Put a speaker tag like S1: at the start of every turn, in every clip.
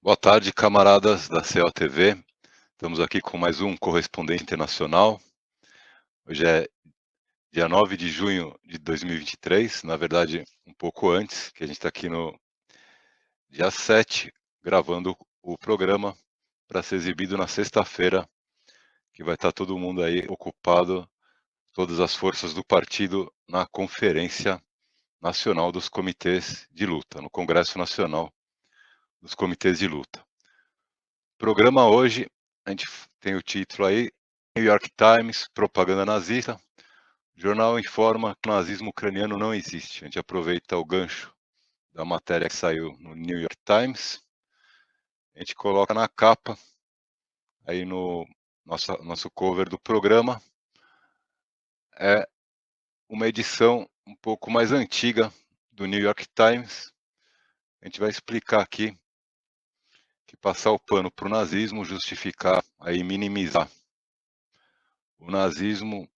S1: Boa tarde, camaradas da COTV. Estamos aqui com mais um correspondente internacional. Hoje é dia 9 de junho de 2023, na verdade, um pouco antes, que a gente está aqui no dia 7, gravando o programa para ser exibido na sexta-feira, que vai estar todo mundo aí ocupado, todas as forças do partido, na Conferência Nacional dos Comitês de Luta, no Congresso Nacional dos Comitês de Luta. Programa hoje, a gente tem o título aí, New York Times, propaganda nazista. O jornal informa que o nazismo ucraniano não existe. A gente aproveita o gancho da matéria que saiu no New York Times. A gente coloca na capa, aí no nosso cover do programa. É uma edição um pouco mais antiga do New York Times. A gente vai explicar aqui que passar o pano para o nazismo, justificar, aí minimizar o nazismo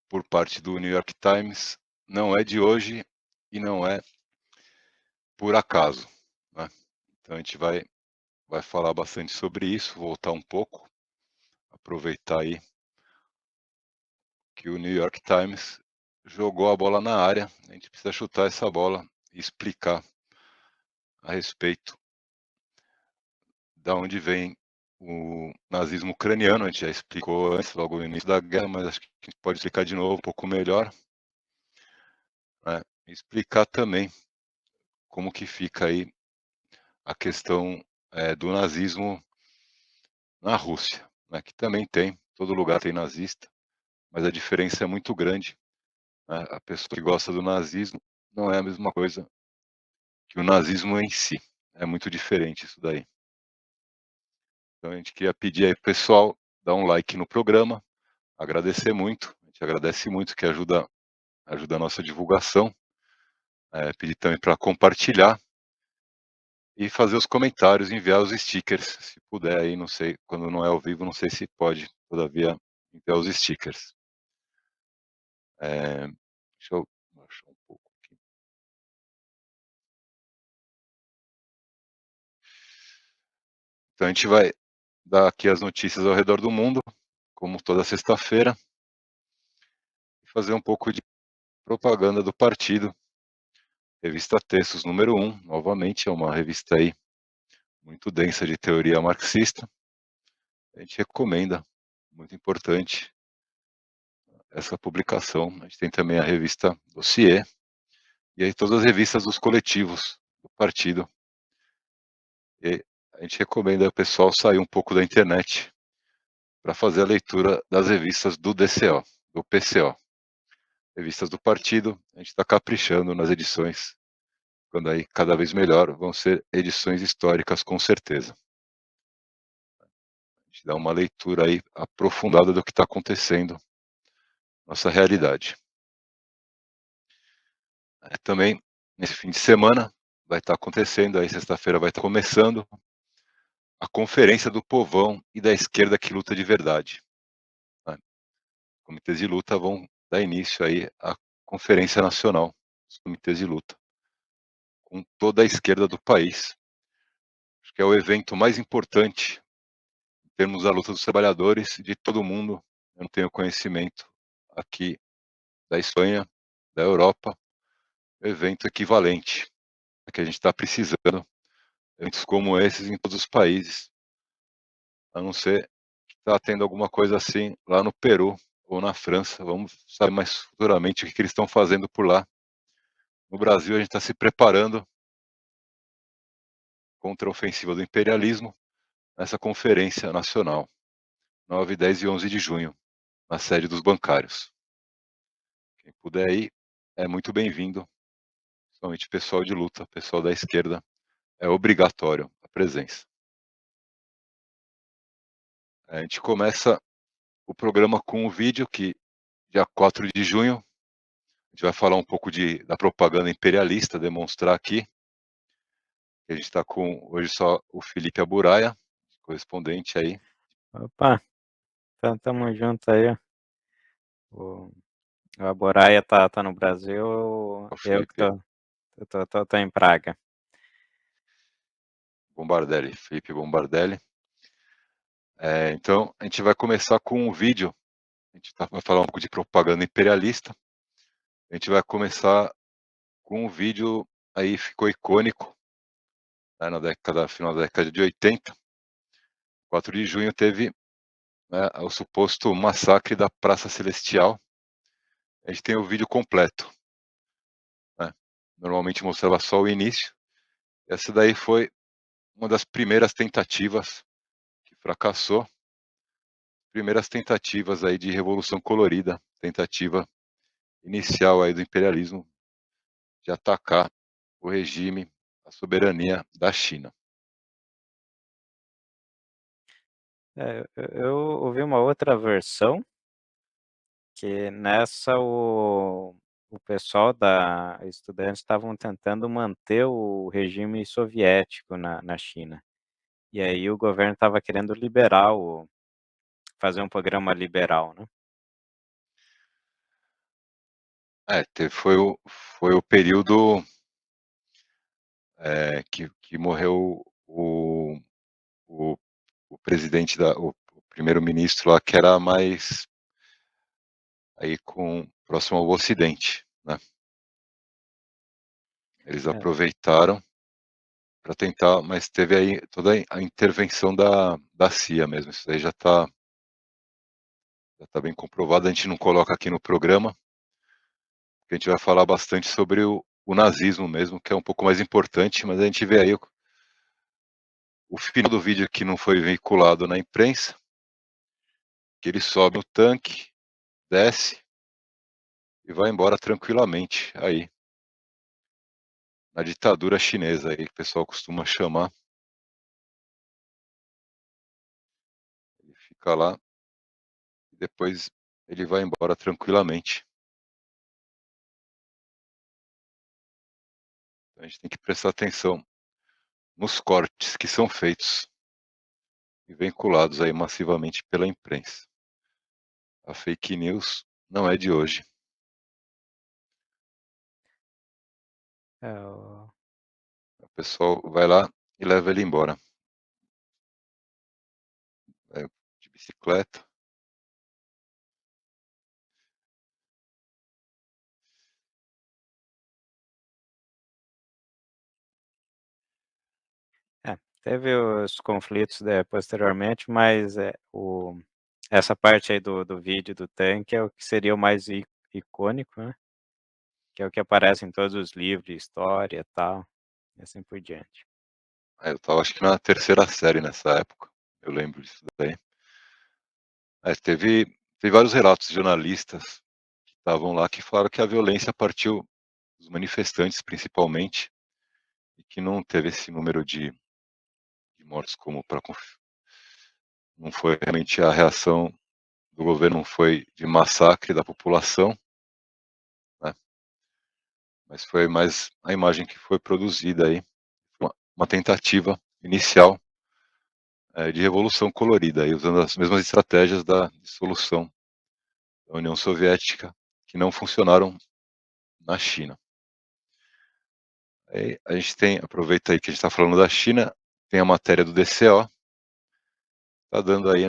S1: por parte do New York Times não é de hoje e não é por acaso, né? Então a gente vai falar bastante sobre isso, voltar um pouco, aproveitar aí que o New York Times jogou a bola na área, a gente precisa chutar essa bola e explicar a respeito da onde vem o nazismo ucraniano. A gente já explicou antes, logo no início da guerra, mas acho que a gente pode explicar de novo um pouco melhor, né? E explicar também como que fica aí a questão do nazismo na Rússia, né, que também tem, todo lugar tem nazista, mas a diferença é muito grande, né? A pessoa que gosta do nazismo não é a mesma coisa que o nazismo em si, é muito diferente isso daí. Então a gente queria pedir aí pro pessoal dar um like no programa, agradecer muito, a gente agradece muito que ajuda a nossa divulgação, pedir também para compartilhar e fazer os comentários, enviar os stickers, se puder aí, não sei, quando não é ao vivo, não sei se pode, todavia, enviar os stickers. Deixa eu baixar um pouco aqui. Então a gente vai dar aqui as notícias ao redor do mundo, como toda sexta-feira, e fazer um pouco de propaganda do partido. Revista Textos número 1, novamente, é uma revista aí muito densa de teoria marxista. A gente recomenda, muito importante, essa publicação. A gente tem também a revista Dossiê, e aí todas as revistas dos coletivos do partido. E a gente recomenda o pessoal sair um pouco da internet para fazer a leitura das revistas do DCO, do PCO. Revistas do partido, a gente está caprichando nas edições, quando aí cada vez melhor, vão ser edições históricas com certeza. A gente dá uma leitura aí aprofundada do que está acontecendo, nossa realidade. Também, nesse fim de semana, vai estar acontecendo, aí sexta-feira vai estar começando, a Conferência do Povão e da Esquerda que Luta de Verdade, né? Os comitês de luta vão dar início aí à Conferência Nacional dos Comitês de Luta, com toda a esquerda do país. Acho que é o evento mais importante em termos da luta dos trabalhadores de todo mundo. Eu não tenho conhecimento aqui da Espanha, da Europa, evento equivalente a que a gente está precisando, eventos como esses em todos os países, a não ser que está tendo alguma coisa assim lá no Peru ou na França. Vamos saber mais futuramente o que eles estão fazendo por lá. No Brasil, a gente está se preparando contra a ofensiva do imperialismo nessa conferência nacional, 9, 10 e 11 de junho, na sede dos bancários. Quem puder ir, é muito bem-vindo, principalmente pessoal de luta, pessoal da esquerda, é obrigatório a presença. A gente começa o programa com um vídeo que, dia 4 de junho, a gente vai falar um pouco da propaganda imperialista, demonstrar aqui, que a gente está com hoje só o Felipe Aburaia, correspondente aí.
S2: Opa, então tamo junto aí. O, o Aboraia tá no Brasil,
S1: O
S2: eu que
S1: Felipe,
S2: tô em Praga.
S1: Bombardelli, Felipe Bombardelli. Então, a gente vai começar com um vídeo, a gente vai falar um pouco de propaganda imperialista. A gente vai começar com um vídeo aí ficou icônico, né, final da década de 80. 4 de junho teve, né, o suposto massacre da Praça Celestial. A gente tem o vídeo completo, né? Normalmente mostrava só o início. Essa daí foi uma das primeiras tentativas que fracassou. Primeiras tentativas aí de revolução colorida, tentativa inicial aí do imperialismo de atacar o regime, a soberania da China.
S2: Eu ouvi uma outra versão, que nessa o pessoal da estudantes estavam tentando manter o regime soviético na China. E aí o governo estava querendo liberar fazer um programa liberal, né.
S1: Foi o período, que morreu o o presidente o primeiro-ministro lá que era mais aí próximo ao ocidente, né. Eles
S2: É,
S1: aproveitaram para tentar, mas teve aí toda a intervenção da CIA mesmo, isso aí já tá bem comprovado, a gente não coloca aqui no programa, porque a gente vai falar bastante sobre o nazismo mesmo, que é um pouco mais importante, mas a gente vê aí o final do vídeo que não foi veiculado na imprensa, que ele sobe no tanque, desce e vai embora tranquilamente aí, na ditadura chinesa aí, que o pessoal costuma chamar. Ele fica lá e depois ele vai embora tranquilamente. Então a gente tem que prestar atenção nos cortes que são feitos e vinculados aí massivamente pela imprensa. A fake news não é de hoje.
S2: o
S1: O pessoal vai lá e leva ele embora, de bicicleta.
S2: teve os conflitos, posteriormente, mas, essa parte aí do vídeo do tanque é o que seria o mais icônico, né, que é o que aparece em todos os livros de história, e tal, e assim por diante.
S1: Eu estava acho que na terceira série nessa época, eu lembro disso daí. Teve vários relatos de jornalistas que estavam lá que falaram que a violência partiu dos manifestantes principalmente, e que não teve esse número de mortos como para não foi realmente a reação do governo, não foi de massacre da população, né, mas foi mais a imagem que foi produzida aí, uma tentativa inicial, de revolução colorida, aí usando as mesmas estratégias da dissolução da União Soviética, que não funcionaram na China. Aí a gente aproveita aí que a gente está falando da China, tem a matéria do DCO, está dando aí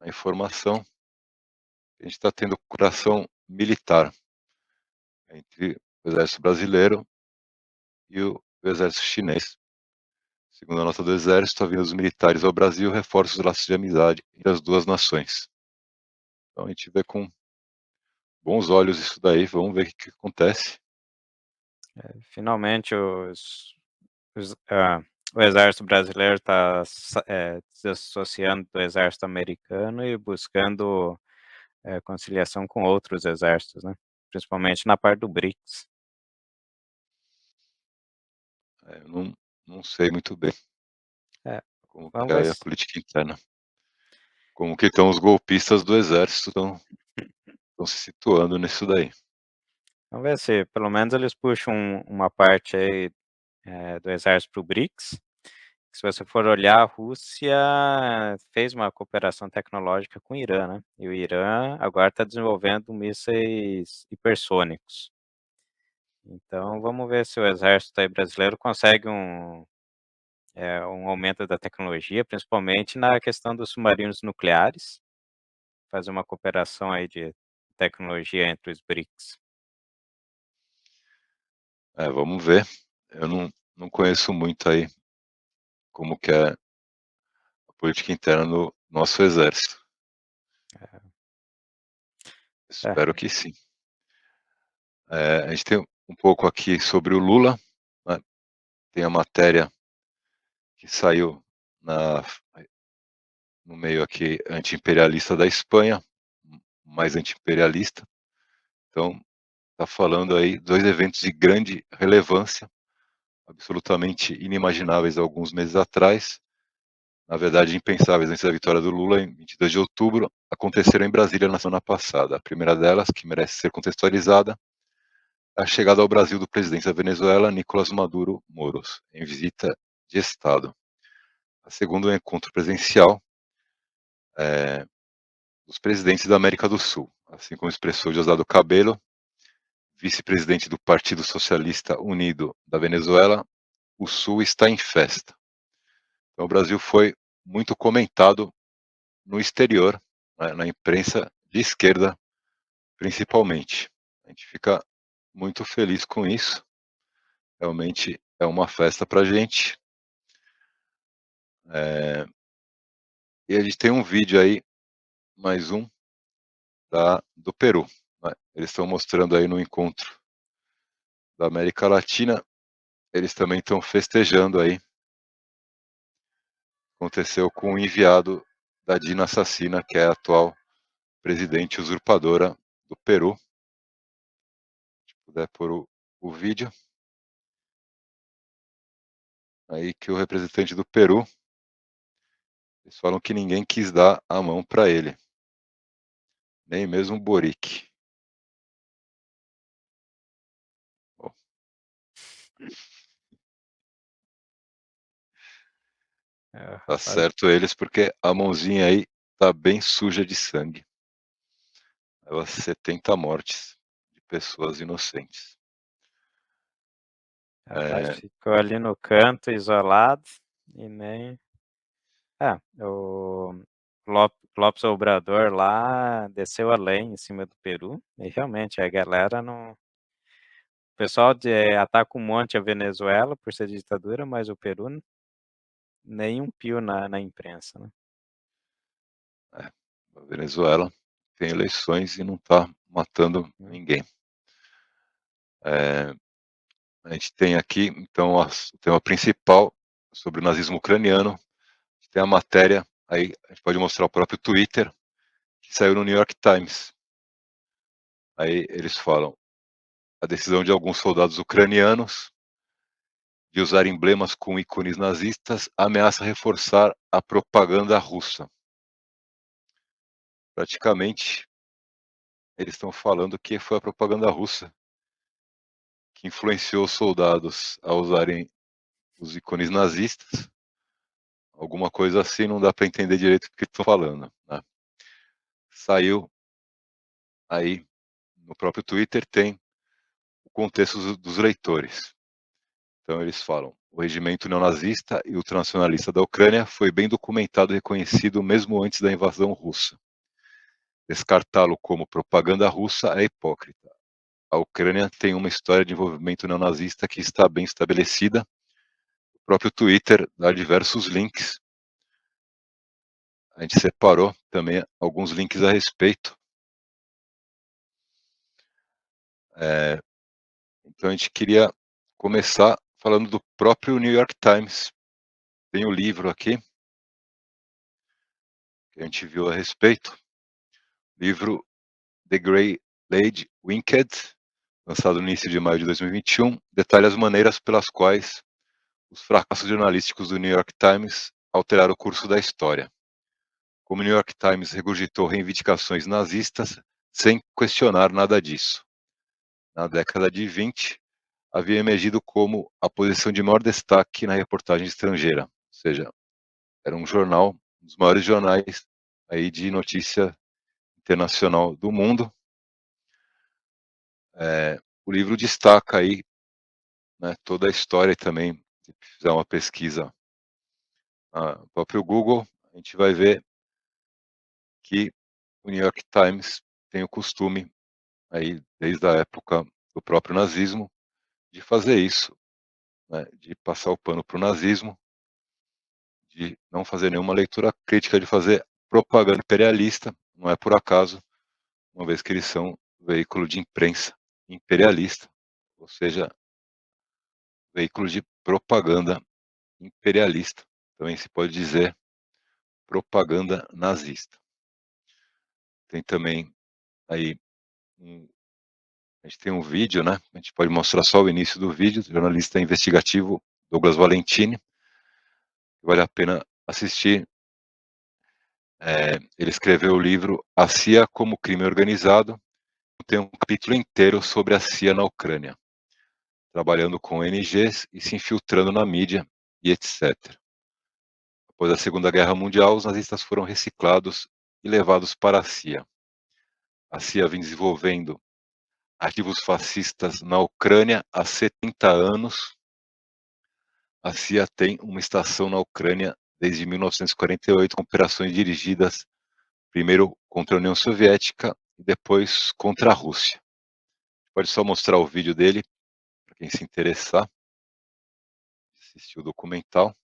S1: a informação que a gente está tendo cooperação militar entre o exército brasileiro e o exército chinês. Segundo a nota do exército, a vinda dos militares ao Brasil reforça os laços de amizade entre as duas nações. Então a gente vê com bons olhos isso daí, vamos ver o que acontece.
S2: Finalmente o exército brasileiro está se associando do exército americano e buscando, conciliação com outros exércitos, né, principalmente na parte do BRICS.
S1: Eu não sei muito bem
S2: É,
S1: como que
S2: vamos ver
S1: é a
S2: se
S1: política interna, como que estão os golpistas do exército, estão se situando nisso daí.
S2: pelo menos eles puxam uma parte aí, do exército para o BRICS. Se você for olhar, a Rússia fez uma cooperação tecnológica com o Irã, né, e o Irã agora está desenvolvendo mísseis hipersônicos. Então vamos ver se o exército aí brasileiro consegue um aumento da tecnologia, principalmente na questão dos submarinos nucleares, fazer uma cooperação aí de tecnologia entre os BRICS.
S1: Vamos ver. Eu não conheço muito aí como que é a política interna do nosso exército.
S2: É,
S1: Espero que sim. A gente tem um pouco aqui sobre o Lula, né? Tem a matéria que saiu na no meio aqui anti-imperialista da Espanha, mais anti-imperialista. Então, está falando aí 2 eventos de grande relevância, absolutamente inimagináveis alguns meses atrás, na verdade impensáveis antes da vitória do Lula, em 22 de outubro, aconteceram em Brasília na semana passada. A primeira delas, que merece ser contextualizada, é a chegada ao Brasil do presidente da Venezuela, Nicolás Maduro Moros, em visita de Estado. A segunda, o encontro presencial dos presidentes da América do Sul, assim como expressou Diosdado Cabello, vice-presidente do Partido Socialista Unido da Venezuela, o Sul está em festa. Então, o Brasil foi muito comentado no exterior, né, na imprensa de esquerda, principalmente. A gente fica muito feliz com isso. Realmente é uma festa para a gente. E a gente tem um vídeo aí, mais um, do Peru, né? Eles estão mostrando aí no encontro da América Latina, eles também estão festejando aí. Aconteceu com o enviado da Dina Assassina, que é a atual presidente usurpadora do Peru. Se puder pôr o vídeo. Aí que o representante do Peru, eles falam que ninguém quis dar a mão para ele, nem mesmo o Boric. Bom, tá
S2: faz
S1: certo eles, porque a mãozinha aí tá bem suja de sangue. Leva 70 mortes de pessoas inocentes.
S2: rapaz,
S1: É,
S2: ficou ali no canto, isolado, e nem o Lopes Obrador lá desceu a lenha em cima do Peru, e realmente a galera não, o pessoal ataca um monte a Venezuela por ser ditadura, mas o Peru nem um pio na imprensa, né.
S1: a Venezuela tem eleições e não tá matando
S2: Hum,
S1: ninguém. É, a gente tem aqui, então, o tema principal sobre o nazismo ucraniano. Tem a matéria, aí a gente pode mostrar o próprio Twitter, que saiu no New York Times. Aí eles falam: a decisão de alguns soldados ucranianos de usar emblemas com ícones nazistas ameaça reforçar a propaganda russa. Praticamente, eles estão falando que foi a propaganda russa que influenciou os soldados a usarem os ícones nazistas. Alguma coisa assim, não dá para entender direito o que estão falando, né? Saiu aí no próprio Twitter, tem o contexto dos leitores. Então eles falam: o regimento neonazista e ultranacionalista da Ucrânia foi bem documentado e reconhecido mesmo antes da invasão russa. Descartá-lo como propaganda russa é hipócrita. A Ucrânia tem uma história de envolvimento neonazista que está bem estabelecida. O próprio Twitter dá diversos links. A gente separou também alguns links a respeito. Então a gente queria começar falando do próprio New York Times. Tem o livro aqui, que a gente viu a respeito. Livro The Grey Lady Winked, lançado no início de maio de 2021, detalha as maneiras pelas quais os fracassos jornalísticos do New York Times alteraram o curso da história. Como o New York Times regurgitou reivindicações nazistas sem questionar nada disso. Na década de 20, havia emergido como a posição de maior destaque na reportagem estrangeira, ou seja, era um jornal, um dos maiores jornais aí de notícia internacional do mundo. O livro destaca aí, né, toda a história, e também, se fizer uma pesquisa no próprio Google, a gente vai ver que o New York Times tem o costume, aí, desde a época do próprio nazismo, de fazer isso, né, de passar o pano para o nazismo, de não fazer nenhuma leitura crítica, de fazer propaganda imperialista, não é por acaso, uma vez que eles são veículo de imprensa imperialista, ou seja, veículo de propaganda imperialista, também se pode dizer propaganda nazista. Tem também aí a gente tem um vídeo, né? A gente pode mostrar só o início do vídeo, do jornalista investigativo Douglas Valentini, vale a pena assistir. Ele escreveu o livro A CIA como Crime Organizado, tem um capítulo inteiro sobre a CIA na Ucrânia, trabalhando com ONGs e se infiltrando na mídia e etc. Após a Segunda Guerra Mundial, os nazistas foram reciclados e levados para a CIA. A CIA vem desenvolvendo ativos fascistas na Ucrânia há 70 anos. A CIA tem uma estação na Ucrânia desde 1948, com operações dirigidas primeiro contra a União Soviética e depois contra a Rússia. Pode só mostrar o vídeo dele, para quem se interessar, assistir o documental.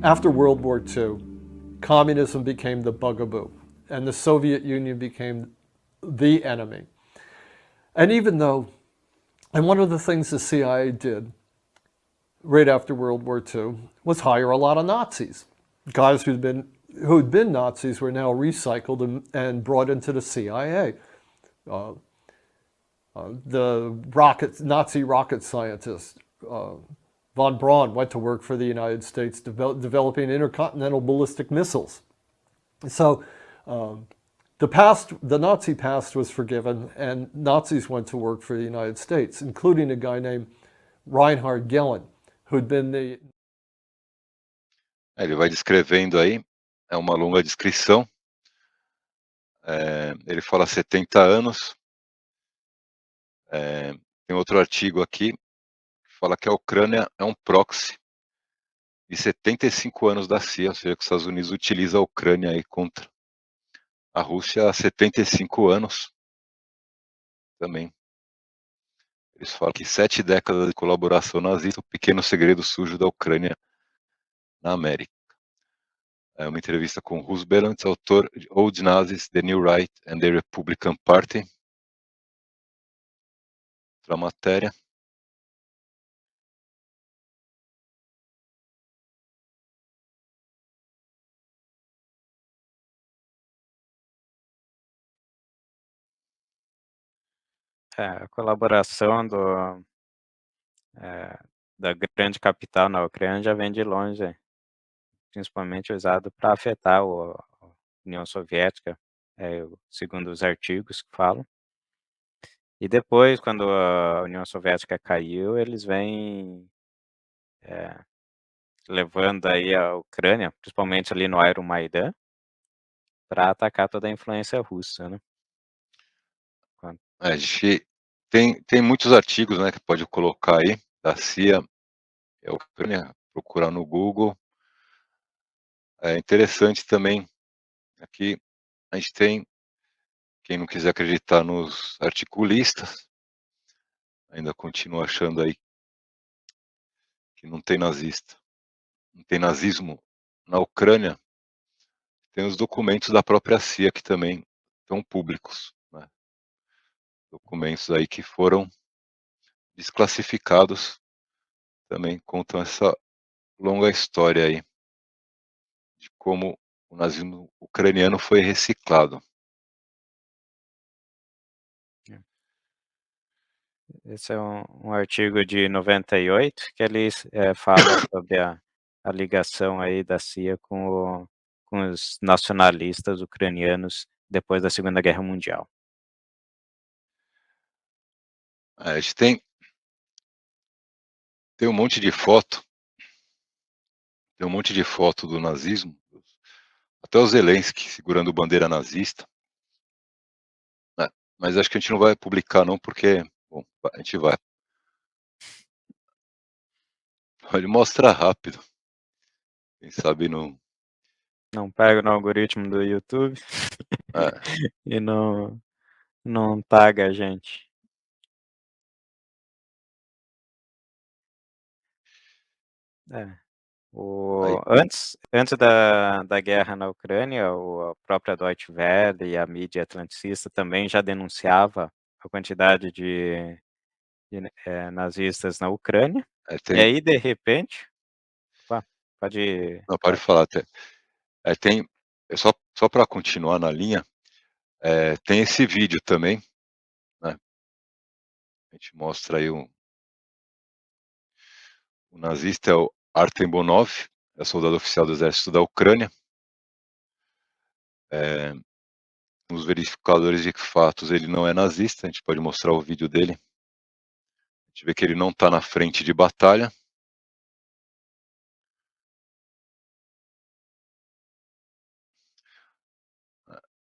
S3: After World War II, communism became the bugaboo, and the Soviet Union became the enemy. And even though, and one of the things the CIA did right after World War II was hire a lot of Nazis. Guys who'd been Nazis were now recycled and brought into the CIA. The Nazi rocket scientist von Braun went to work for the United States, developing intercontinental ballistic missiles. So the Nazi past was forgiven, and Nazis went to work for the United States, including a guy named Reinhard Gehlen, who'd been the...
S1: Ele vai descrevendo aí, é uma longa descrição. Ele fala 70 anos. Tem outro artigo aqui que fala que a Ucrânia é um proxy de 75 anos da CIA, ou seja, que os Estados Unidos utiliza a Ucrânia aí contra a Rússia há 75 anos também. Eles falam que 7 décadas de colaboração nazista, o pequeno segredo sujo da Ucrânia na América. É uma entrevista com Russ Belantz, autor de Old Nazis, The New Right and the Republican Party. Outra matéria.
S2: A colaboração da grande capital na Ucrânia já vem de longe, principalmente usado para afetar a União Soviética, segundo os artigos que falam. E depois, quando a União Soviética caiu, eles vêm levando aí a Ucrânia, principalmente ali no Euromaidan, para atacar toda a influência russa, né?
S1: A gente tem muitos artigos, né, que pode colocar aí, da CIA, a Ucrânia, procurar no Google. É interessante também, aqui a gente tem, quem não quiser acreditar nos articulistas, ainda continua achando aí que não tem nazista, não tem nazismo na Ucrânia, tem os documentos da própria CIA que também estão públicos, né? Documentos aí que foram desclassificados, também contam essa longa história aí de como o nazismo ucraniano foi reciclado.
S2: Esse é um artigo de 98 que ele fala sobre a ligação aí da CIA com os nacionalistas ucranianos depois da Segunda Guerra Mundial.
S1: A gente tem um monte de foto, tem um monte de foto do nazismo, até o Zelensky segurando bandeira nazista, né, mas acho que a gente não vai publicar não, porque, bom, a gente vai. Pode mostrar rápido, quem sabe não.
S2: Não pega no algoritmo do YouTube
S1: É,
S2: e não taga a gente. É.
S1: aí,
S2: Antes da guerra na Ucrânia, a própria Deutsche Welle e a mídia atlanticista também já denunciava a quantidade de nazistas na Ucrânia, e
S1: tem,
S2: aí de repente pode
S1: não, pode falar até. Tem, só para continuar na linha, tem esse vídeo também, né, a gente mostra aí o nazista é o Artem Bonov, é soldado oficial do exército da Ucrânia, nos verificadores de fatos ele não é nazista, a gente pode mostrar o vídeo dele, a gente vê que ele não está na frente de batalha.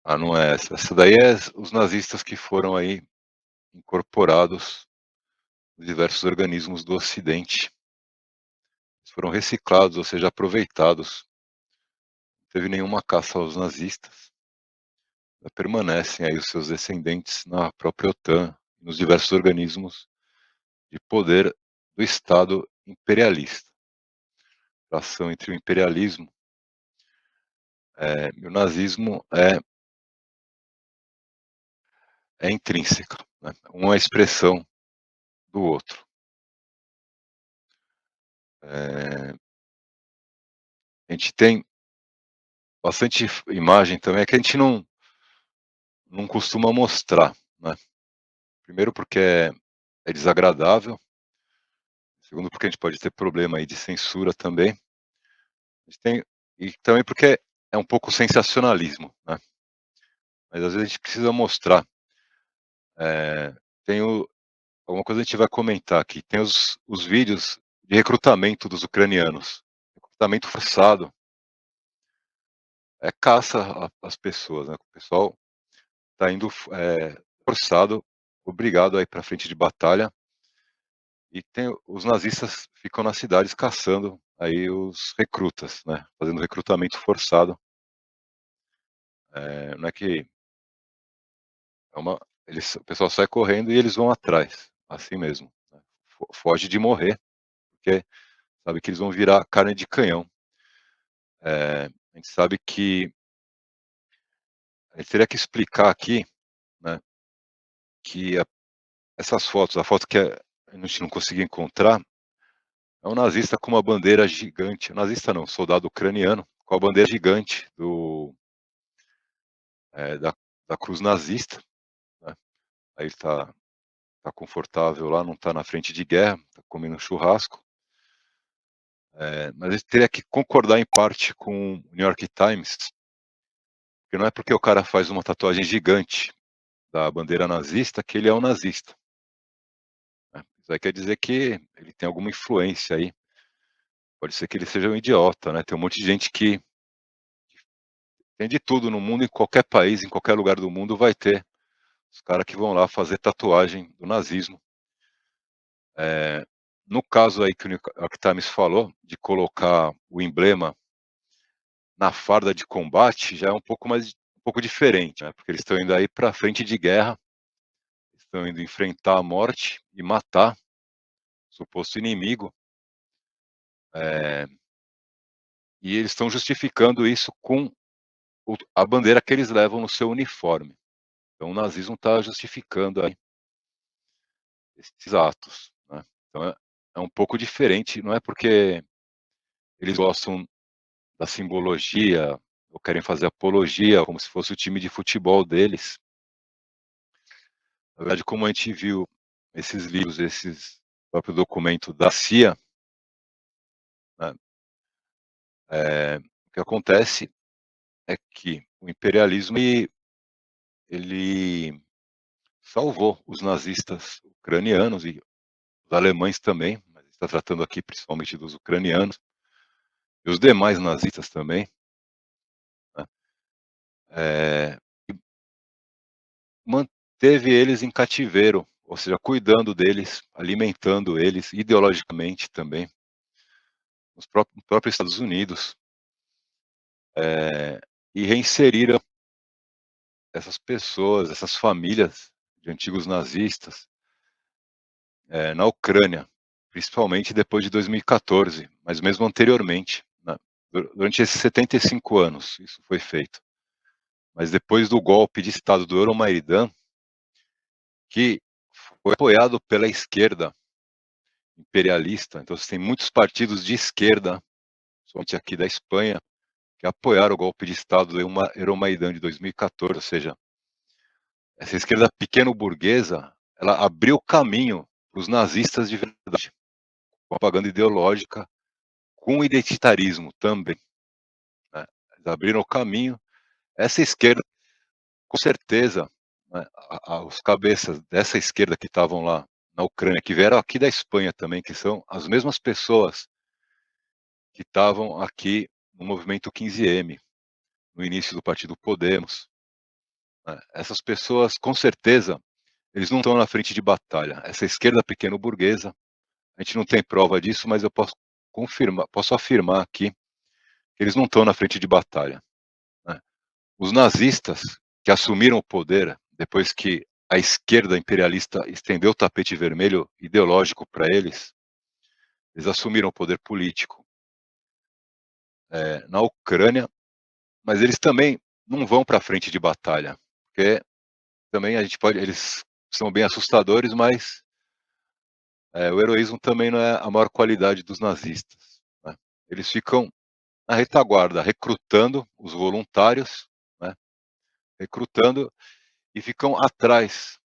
S1: Ah, não é essa. Essa daí é os nazistas que foram aí incorporados nos diversos organismos do Ocidente. Eles foram reciclados, ou seja, aproveitados. Não teve nenhuma caça aos nazistas. Permanecem aí os seus descendentes na própria OTAN, nos diversos organismos de poder do Estado imperialista. A relação entre o imperialismo e o nazismo é intrínseca, né? Um é a expressão do outro. A gente tem bastante imagem também, é que a gente não costuma mostrar, né? Primeiro porque é desagradável, segundo porque a gente pode ter problema aí de censura também. A gente tem, e também porque é um pouco sensacionalismo, né? Mas às vezes a gente precisa mostrar. Tem alguma coisa a gente vai comentar aqui. Tem os vídeos de recrutamento dos ucranianos. Recrutamento forçado. É caça às pessoas, né? O pessoal está indo forçado, obrigado a ir para frente de batalha. E os nazistas ficam nas cidades caçando aí os recrutas, né? Fazendo recrutamento forçado. Não é que o pessoal sai correndo e eles vão atrás, assim mesmo, né? Foge de morrer, porque sabe que eles vão virar carne de canhão. A gente sabe que a gente teria que explicar aqui, né, que essas fotos, a foto que a gente não conseguiu encontrar, é um nazista com uma bandeira gigante, nazista não, soldado ucraniano, com a bandeira gigante da cruz nazista, né? Aí ele tá confortável lá, não está na frente de guerra, está comendo um churrasco. Mas ele teria que concordar em parte com o New York Times, porque não é porque o cara faz uma tatuagem gigante da bandeira nazista que ele é um nazista, né? Isso aí quer dizer que ele tem alguma influência aí. Pode ser que ele seja um idiota, né? Tem um monte de gente que tem de tudo no mundo, em qualquer país, em qualquer lugar do mundo vai ter os caras que vão lá fazer tatuagem do nazismo. No caso aí que o New York Times falou, de colocar o emblema na farda de combate, já é um pouco diferente, né? Porque eles estão indo aí para frente de guerra, estão indo enfrentar a morte e matar o suposto inimigo, e eles estão justificando isso com a bandeira que eles levam no seu uniforme. Então o nazismo está justificando aí esses atos, né? Então é um pouco diferente, não é porque eles gostam da simbologia ou querem fazer apologia, como se fosse o time de futebol deles. Na verdade, como a gente viu esses livros, esses próprio documento da CIA, né, O que acontece é que o imperialismo ele salvou os nazistas ucranianos e os alemães também, mas está tratando aqui principalmente dos ucranianos e os demais nazistas também, né, eh, manteve eles em cativeiro, ou seja, cuidando deles, alimentando eles ideologicamente também, no próprio Estados Unidos, e reinseriram essas pessoas, essas famílias de antigos nazistas, na Ucrânia, principalmente depois de 2014, mas mesmo anteriormente, durante esses 75 anos isso foi feito. Mas depois do golpe de Estado do Euromaidan, que foi apoiado pela esquerda imperialista, então você tem muitos partidos de esquerda, somente aqui da Espanha, que apoiaram o golpe de Estado do Euromaidan de 2014, ou seja, essa esquerda pequeno-burguesa, ela abriu caminho para os nazistas de verdade, com propaganda ideológica, com identitarismo também, né. Eles abriram o caminho. Essa esquerda, com certeza, né, os cabeças dessa esquerda que estavam lá na Ucrânia, que vieram aqui da Espanha também, que são as mesmas pessoas que estavam aqui no movimento 15M, no início do partido Podemos, né. Essas pessoas, com certeza, eles não estão na frente de batalha. Essa esquerda pequeno-burguesa, a gente não tem prova disso, mas eu posso afirmar aqui que eles não estão na frente de batalha, né. Os nazistas que assumiram o poder depois que a esquerda imperialista estendeu o tapete vermelho ideológico para eles, eles assumiram o poder político, na Ucrânia, mas eles também não vão para a frente de batalha, porque também eles são bem assustadores, mas o heroísmo também não é a maior qualidade dos nazistas, né. Eles ficam na retaguarda, recrutando os voluntários, né, recrutando e ficam atrás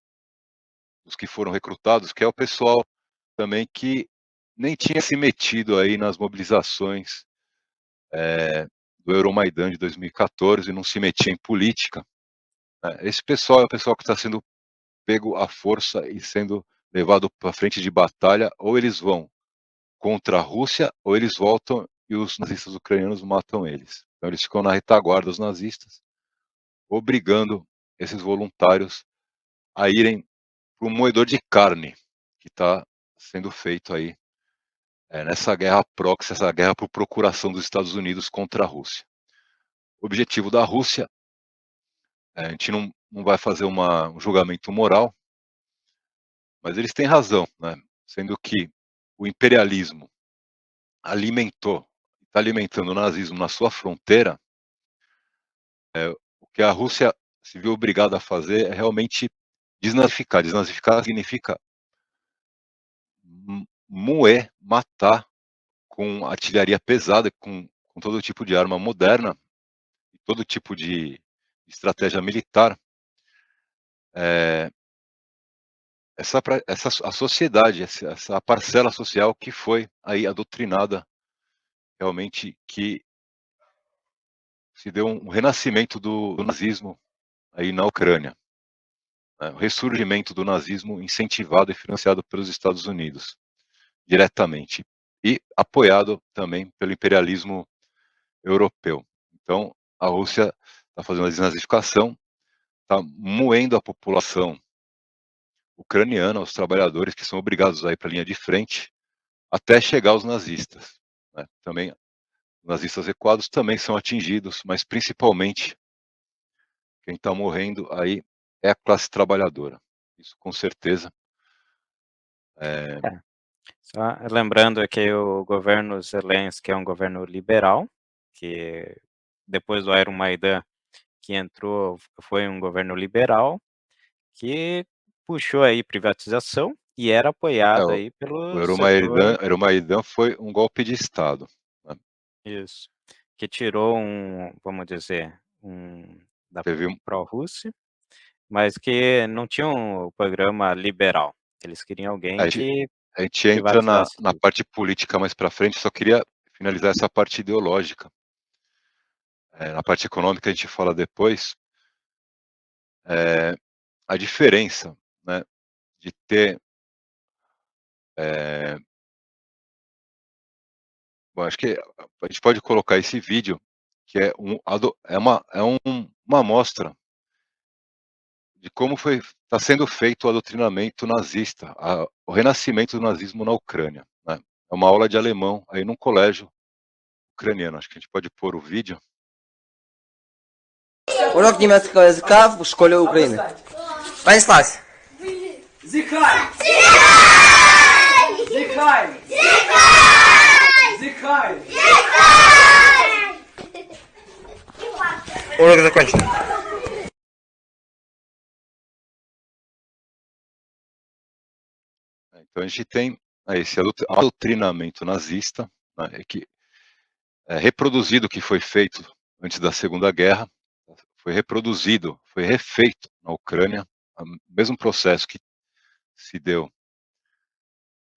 S1: dos que foram recrutados, que é o pessoal também que nem tinha se metido aí nas mobilizações, do Euromaidan de 2014, não se metia em política, né. Esse pessoal é o pessoal que está sendo pego à força e sendo levado para frente de batalha, ou eles vão contra a Rússia, ou eles voltam e os nazistas ucranianos matam eles. Então eles ficam na retaguarda, os nazistas, obrigando esses voluntários a irem para o moedor de carne que está sendo feito aí, nessa guerra proxy, essa guerra por procuração dos Estados Unidos contra a Rússia. O objetivo da Rússia, a gente não vai fazer um julgamento moral, mas eles têm razão, né, sendo que o imperialismo está alimentando o nazismo na sua fronteira, o que a Rússia se viu obrigada a fazer é realmente desnazificar. Desnazificar significa moer, matar com artilharia pesada, com todo tipo de arma moderna, todo tipo de estratégia militar, a sociedade, essa parcela social que foi aí adoctrinada, realmente, que se deu um renascimento do nazismo aí na Ucrânia, né, o ressurgimento do nazismo incentivado e financiado pelos Estados Unidos, diretamente, e apoiado também pelo imperialismo europeu. Então, a Rússia está fazendo a desnazificação, está moendo a população ucraniana, os trabalhadores que são obrigados a ir para a linha de frente, até chegar aos nazistas, né. Também, os nazistas recuados também são atingidos, mas principalmente quem está morrendo aí é a classe trabalhadora. Isso com certeza.
S2: É, só lembrando que o governo Zelensky é um governo liberal, que depois do Euromaidan que entrou, foi um governo liberal, que puxou aí privatização e era
S1: É,
S2: apoiado
S1: o
S2: aí
S1: o
S2: pelo setor.
S1: Euromaidan foi um golpe de estado, né.
S2: Isso. Que tirou vamos dizer, da
S1: Teve
S2: pró-Rússia, mas que não tinha um programa liberal. Eles queriam alguém
S1: a gente
S2: que
S1: a gente entra na
S2: privatizasse
S1: na
S2: tudo.
S1: parte política mais para frente, só queria finalizar essa parte ideológica. na parte econômica a gente fala depois, a diferença, né, de ter, bom, acho que a gente pode colocar esse vídeo, que é uma amostra de como está sendo feito o adoctrinamento nazista, o renascimento do nazismo na Ucrânia, né. É uma aula de alemão aí num colégio ucraniano. Acho que a gente pode pôr o vídeo.
S4: Урок німецького язика в школі України. Пані Славсь.
S5: Зіхай! Зіхай! Зіхай!
S4: Урок закончен.
S1: Então a gente tem esse adoctrinamento nazista, né, que é reproduzido o que foi feito antes da Segunda Guerra, foi reproduzido, foi refeito na Ucrânia, o mesmo processo que se deu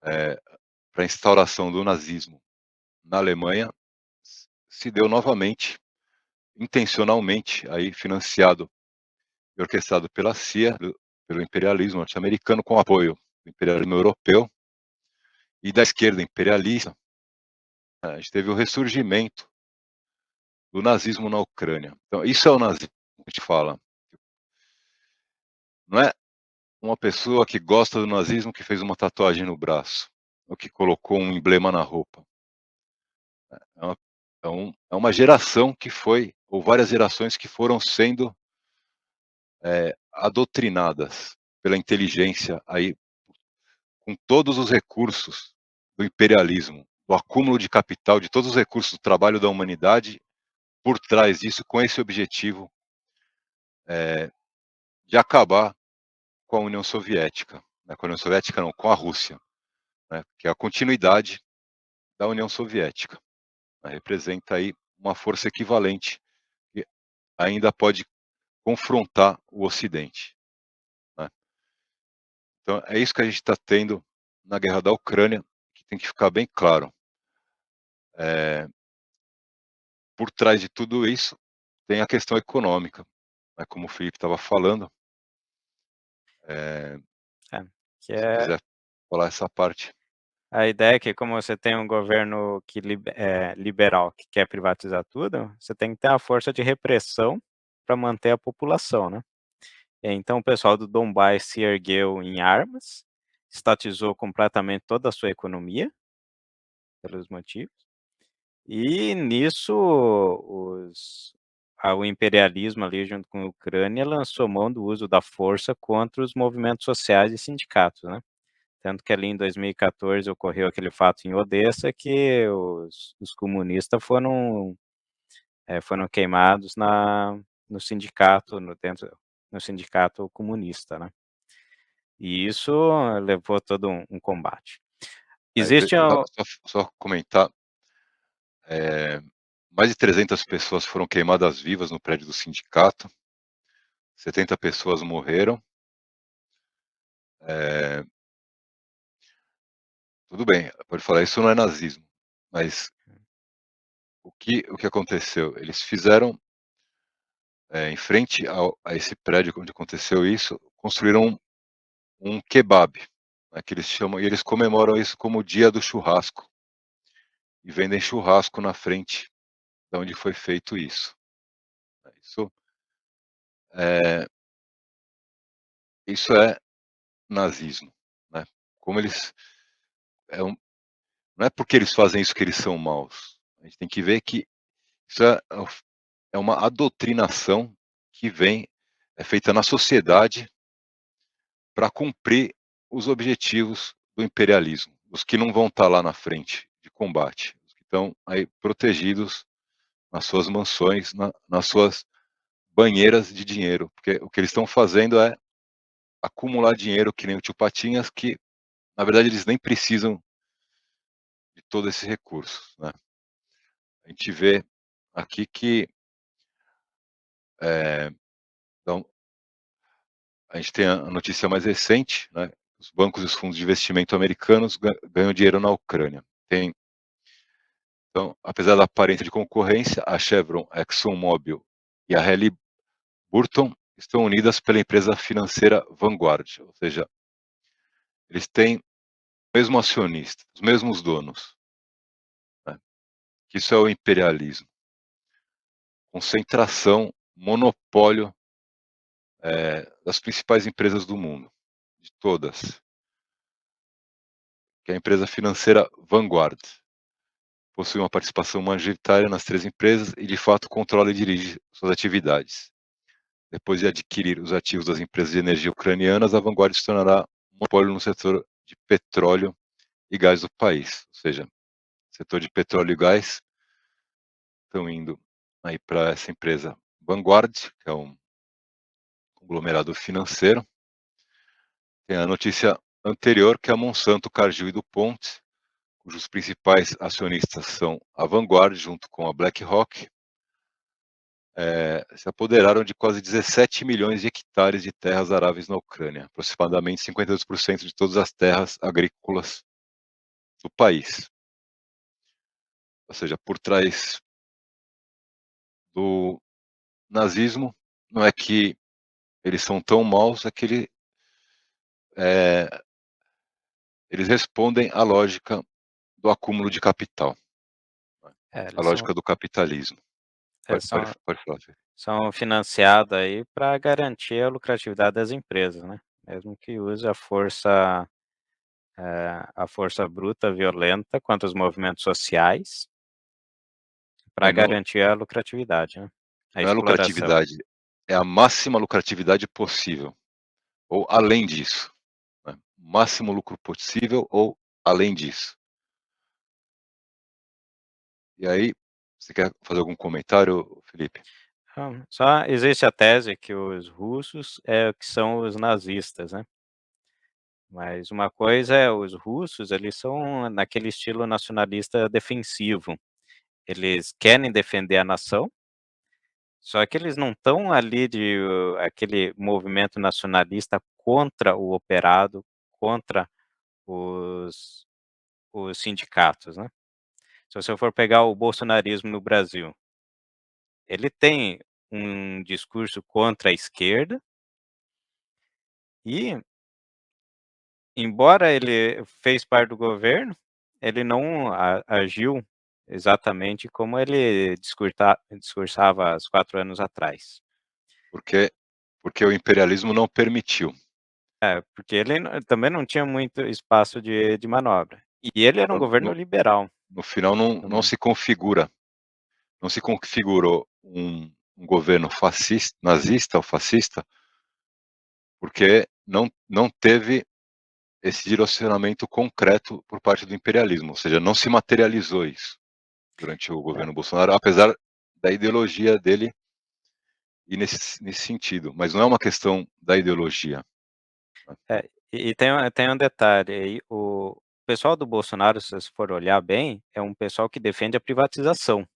S1: para a instauração do nazismo na Alemanha, se deu novamente, intencionalmente, aí financiado e orquestrado pela CIA, pelo imperialismo norte-americano, com apoio do imperialismo europeu e da esquerda imperialista. A gente teve o ressurgimento do nazismo na Ucrânia. Então, isso é o nazismo que a gente fala. Não é uma pessoa que gosta do nazismo que fez uma tatuagem no braço, ou que colocou um emblema na roupa. É uma geração que foi, ou várias gerações que foram sendo adoutrinadas pela inteligência, aí, com todos os recursos do imperialismo, do acúmulo de capital, de todos os recursos do trabalho da humanidade, por trás disso, com esse objetivo de acabar com a União Soviética, né, com a União Soviética não, com a Rússia, né, que é a continuidade da União Soviética, né, representa aí uma força equivalente que ainda pode confrontar o Ocidente, né. Então é isso que a gente está tendo na guerra da Ucrânia, que tem que ficar bem claro. Por trás de tudo isso tem a questão econômica, né, como o Felipe estava falando.
S2: Que
S1: Se
S2: é
S1: quiser falar essa parte.
S2: a ideia é que, como você tem um governo que liberal, que quer privatizar tudo, você tem que ter a força de repressão para manter a população, né. Então o pessoal do Donbás se ergueu em armas, estatizou completamente toda a sua economia, pelos motivos, e nisso o imperialismo ali junto com a Ucrânia lançou mão do uso da força contra os movimentos sociais e sindicatos, né. Tanto que ali em 2014 ocorreu aquele fato em Odessa que os comunistas foram queimados no sindicato, no sindicato comunista, né. E isso levou todo um combate. Existe
S1: Só comentar, mais de 300 pessoas foram queimadas vivas no prédio do sindicato, 70 pessoas morreram. Tudo bem, pode falar, isso não é nazismo, mas o que aconteceu? Eles fizeram, em frente a esse prédio onde aconteceu isso, construíram um kebab, né, que eles chamam, e eles comemoram isso como o dia do churrasco, e vendem churrasco na frente de onde foi feito isso. Isso isso é nazismo, né. Como eles não é porque eles fazem isso que eles são maus. A gente tem que ver que isso é uma adoutrinação que é feita na sociedade para cumprir os objetivos do imperialismo, os que não vão estar lá na frente de combate, os que estão aí protegidos nas suas mansões, nas suas banheiras de dinheiro, porque o que eles estão fazendo é acumular dinheiro, que nem o tio Patinhas, que na verdade eles nem precisam de todo esse recurso, né. A gente vê aqui que, então, a gente tem a notícia mais recente, né, os bancos e os fundos de investimento americanos ganham dinheiro na Ucrânia. Então, apesar da aparência de concorrência, a Chevron, a ExxonMobil e a Halliburton estão unidas pela empresa financeira Vanguard, ou seja, eles têm o mesmo acionista, os mesmos donos, né? Isso é o imperialismo. Concentração, monopólio das principais empresas do mundo, de todas. Que é a empresa financeira Vanguard. Possui uma participação majoritária nas 3 empresas e, de fato, controla e dirige suas atividades. Depois de adquirir os ativos das empresas de energia ucranianas, a Vanguard se tornará um monopólio no setor de petróleo e gás do país. Ou seja, setor de petróleo e gás estão indo aí para essa empresa Vanguard, que é um conglomerado financeiro. Tem a notícia anterior, que é a Monsanto, Cargill e DuPont, cujos principais acionistas são a Vanguard, junto com a BlackRock, se apoderaram de quase 17 milhões de hectares de terras aráveis na Ucrânia, aproximadamente 52% de todas as terras agrícolas do país. Ou seja, por trás do nazismo, não é que eles são tão maus, é que eles respondem à lógica do acúmulo de capital, a
S2: Eles
S1: lógica do capitalismo.
S2: eles
S1: Pode falar, Fê.
S2: são financiados aí para garantir a lucratividade das empresas, né, mesmo que use a força bruta violenta contra os movimentos sociais, para
S1: Não,
S2: garantir a lucratividade, né, a
S1: não é
S2: exploração.
S1: lucratividade, é a máxima lucratividade possível, ou além disso, né? Máximo lucro possível ou além disso. E aí, você quer fazer algum comentário, Felipe?
S2: Só existe a tese que os russos que são os nazistas, né. Mas uma coisa é os russos, eles são naquele estilo nacionalista defensivo. Eles querem defender a nação, só que eles não estão ali aquele movimento nacionalista contra o operado, contra os os sindicatos, né. Se você for pegar o bolsonarismo no Brasil, ele tem um discurso contra a esquerda e, embora ele fez parte do governo, ele não agiu exatamente como ele discursava há 4 anos atrás.
S1: Porque o imperialismo não permitiu.
S2: É, porque ele também não tinha muito espaço de manobra. E ele era um
S1: No
S2: governo
S1: no
S2: liberal
S1: no final não
S2: também.
S1: se configura, não se configurou um governo nazista ou fascista, porque não teve esse direcionamento concreto por parte do imperialismo, ou seja, não se materializou isso durante o
S2: É,
S1: governo Bolsonaro, apesar da ideologia dele ir nesse sentido, mas não é uma questão da ideologia, né.
S2: e tem um detalhe aí, o pessoal do Bolsonaro, se você for olhar bem, é um pessoal que defende a privatização.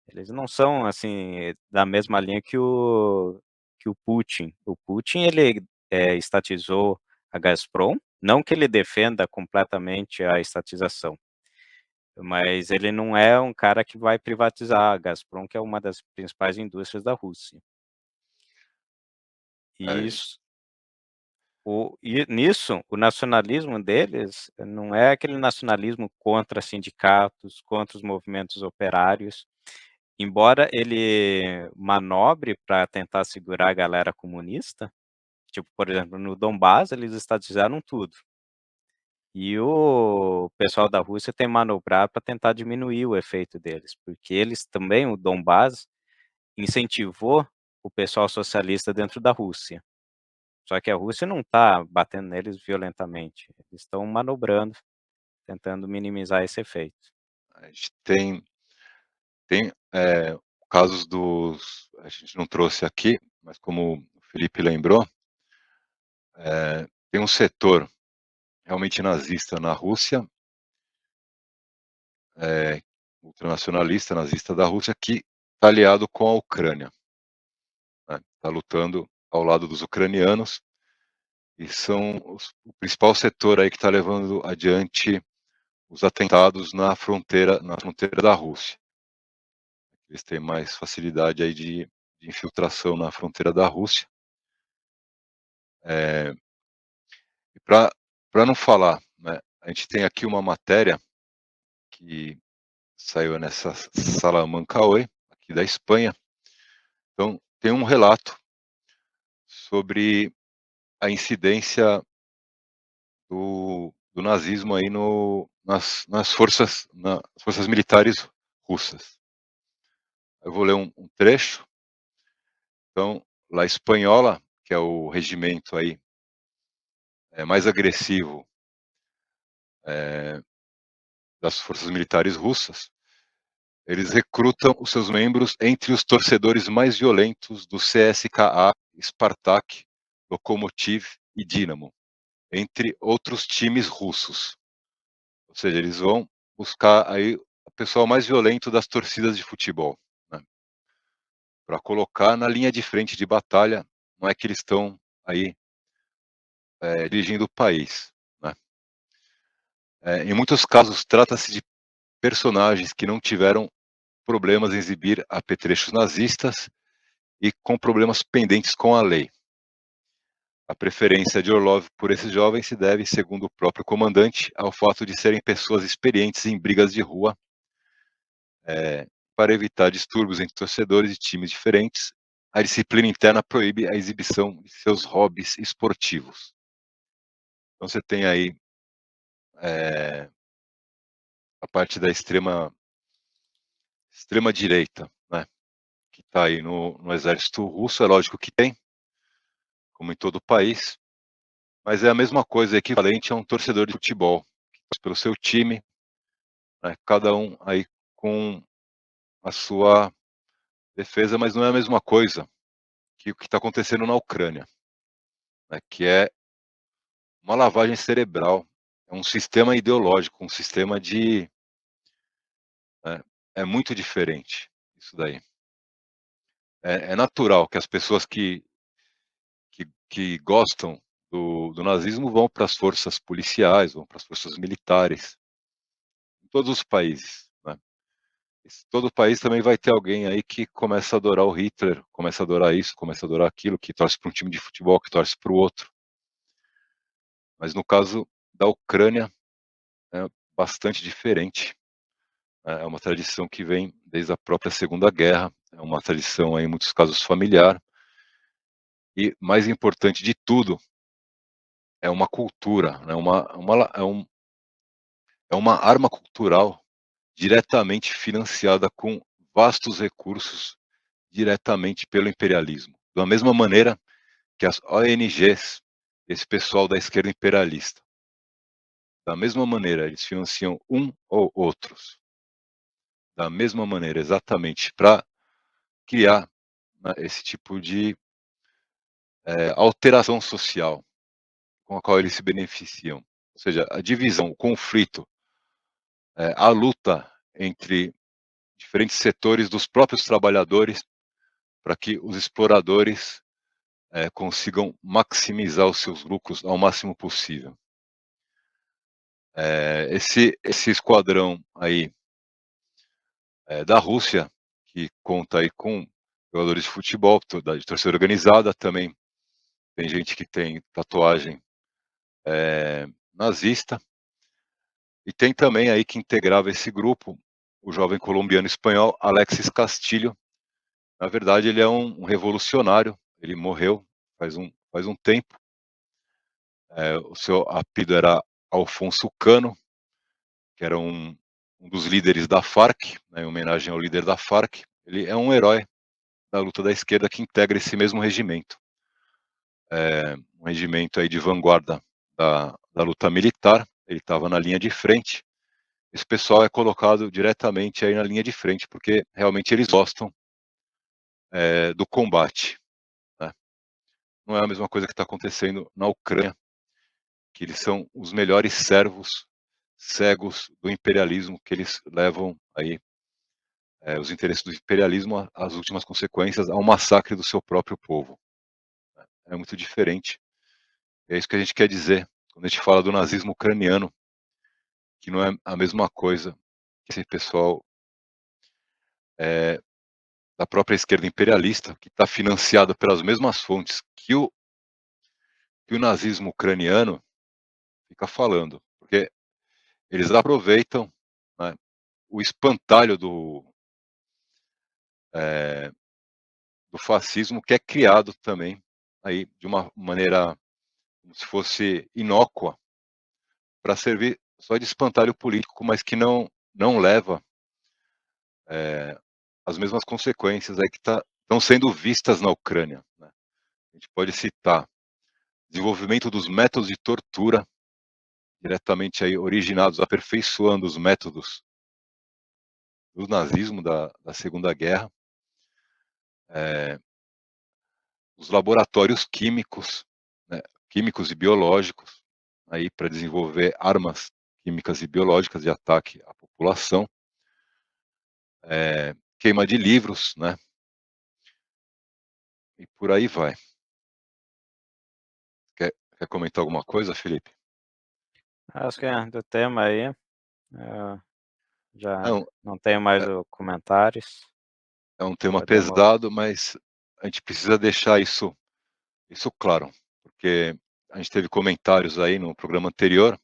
S2: Eles não são, assim, da mesma linha que o Putin. O Putin, ele, estatizou a Gazprom, não que ele defenda completamente a estatização, mas ele não é um cara que vai privatizar a Gazprom, que é uma das principais indústrias da Rússia. E
S1: Eh,
S2: isso e nisso, o nacionalismo deles não é aquele nacionalismo contra sindicatos, contra os movimentos operários. Embora ele manobre para tentar segurar a galera comunista, tipo, por exemplo, no Donbás eles estatizaram tudo. E o pessoal da Rússia tem manobrado para tentar diminuir o efeito deles, porque eles também, o Donbás, incentivou o pessoal socialista dentro da Rússia. Só que a Rússia não está batendo neles violentamente, eles estão manobrando, tentando minimizar esse efeito.
S1: a gente tem casos a gente não trouxe aqui, mas como o Felipe lembrou, tem um setor realmente nazista na Rússia, ultranacionalista, nazista da Rússia, que está aliado com a Ucrânia, né, está lutando ao lado dos ucranianos e são o principal setor aí que está levando adiante os atentados na fronteira da Rússia. Eles têm mais facilidade aí de infiltração na fronteira da Rússia. E para não falar, né, a gente tem aqui uma matéria que saiu nessa Salamanca Hoy, aqui da Espanha. Então, tem um relato sobre a incidência do nazismo aí nas forças militares russas. Eu vou ler um trecho. Então, La Espanhola, que é o regimento aí mais agressivo das forças militares russas, eles recrutam os seus membros entre os torcedores mais violentos do CSKA, Spartak, Lokomotiv e Dinamo, entre outros times russos. Ou seja, eles vão buscar aí o pessoal mais violento das torcidas de futebol, né, para colocar na linha de frente de batalha. Não é que eles estão aí dirigindo o país, né. Em muitos casos, trata-se de personagens que não tiveram problemas em exibir apetrechos nazistas e com problemas pendentes com a lei. A preferência de Orlov por esses jovens se deve, segundo o próprio comandante, ao fato de serem pessoas experientes em brigas de rua, para evitar distúrbios entre torcedores de times diferentes. A disciplina interna proíbe a exibição de seus hobbies esportivos. Então você tem aí a parte da extrema direita, né, que está aí no exército russo. É lógico que tem, como em todo o país, mas é a mesma coisa, equivalente a um torcedor de futebol, que torce pelo seu time, né, cada um aí com a sua defesa, mas não é a mesma coisa que o que está acontecendo na Ucrânia, né, que é uma lavagem cerebral, é um sistema ideológico, um sistema de... é muito diferente isso daí. É natural que as pessoas que gostam do nazismo vão para as forças policiais, vão para as forças militares, em todos os países, né. Todo país também vai ter alguém aí que começa a adorar o Hitler, começa a adorar isso, começa a adorar aquilo, que torce para um time de futebol, que torce para o outro. Mas no caso da Ucrânia, é bastante diferente. É uma tradição que vem desde a própria Segunda Guerra, é uma tradição aí, em muitos casos, familiar. E mais importante de tudo, é uma cultura, né, é uma arma cultural diretamente financiada com vastos recursos, diretamente pelo imperialismo. Da mesma maneira que as ONGs, esse pessoal da esquerda imperialista, da mesma maneira, eles financiam um ou outros. Da mesma maneira, exatamente, para criar, né, esse tipo de alteração social com a qual eles se beneficiam. Ou seja, a divisão, o conflito, a luta entre diferentes setores dos próprios trabalhadores para que os exploradores consigam maximizar os seus lucros ao máximo possível. Esse esquadrão aí da Rússia, que conta aí com jogadores de futebol, de torcida organizada, também tem gente que tem tatuagem nazista, e tem também aí que integrava esse grupo o jovem colombiano espanhol Alexis Castilho. Na verdade, ele é um revolucionário, ele morreu faz um tempo. O seu apelido era Alfonso Cano, que era um dos líderes da FARC, né, em homenagem ao líder da FARC. Ele é um herói da luta da esquerda que integra esse mesmo regimento. Um regimento aí de vanguarda da luta militar. Ele estava na linha de frente. Esse pessoal é colocado diretamente aí na linha de frente, porque realmente eles gostam do combate, né. Não é a mesma coisa que está acontecendo na Ucrânia, que eles são os melhores servos cegos do imperialismo, que eles levam aí os interesses do imperialismo às últimas consequências, ao massacre do seu próprio povo. É muito diferente. É isso que a gente quer dizer quando a gente fala do nazismo ucraniano, que não é a mesma coisa que esse pessoal da própria esquerda imperialista, que está financiado pelas mesmas fontes que o nazismo ucraniano fica falando, porque eles aproveitam, né, o espantalho do fascismo, que é criado também aí de uma maneira como se fosse inócua, para servir só de espantalho político, mas que não leva as mesmas consequências aí que estão sendo vistas na Ucrânia, né. A gente pode citar desenvolvimento dos métodos de tortura, diretamente aí originados, aperfeiçoando os métodos do nazismo da Segunda Guerra, os laboratórios químicos, né, químicos e biológicos, aí para desenvolver armas químicas e biológicas de ataque à população, queima de livros, né, e por aí vai. Quer comentar alguma coisa, Felipe?
S2: Acho que do tema aí,
S1: É
S2: já
S1: um,
S2: não tenho mais
S1: é,
S2: comentários.
S1: é um tema
S2: Podemos.
S1: pesado, mas a gente precisa deixar isso claro, porque a gente teve comentários aí no programa anterior.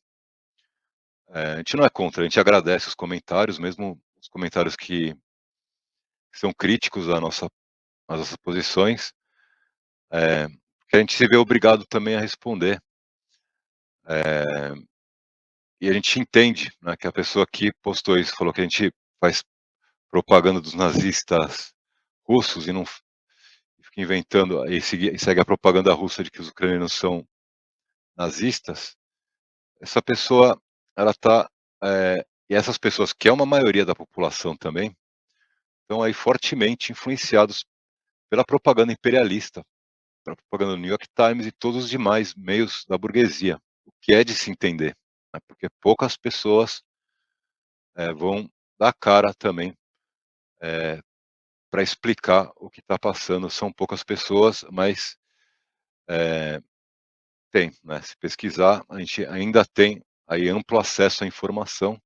S1: A gente não é contra, a gente agradece os comentários, mesmo os comentários que são críticos às nossas posições, porque a gente se vê obrigado também a responder. E a gente entende, né, que a pessoa que postou isso falou que a gente faz propaganda dos nazistas russos e não fica inventando e segue a propaganda russa de que os ucranianos são nazistas. Essa pessoa, ela está, e essas pessoas, que é uma maioria da população também, estão aí fortemente influenciados pela propaganda imperialista, pela propaganda do New York Times e todos os demais meios da burguesia, o que é de se entender, né, porque poucas pessoas vão dar cara também para explicar o que está passando. São poucas pessoas, mas tem, né? Se pesquisar, a gente ainda tem aí amplo acesso à informação.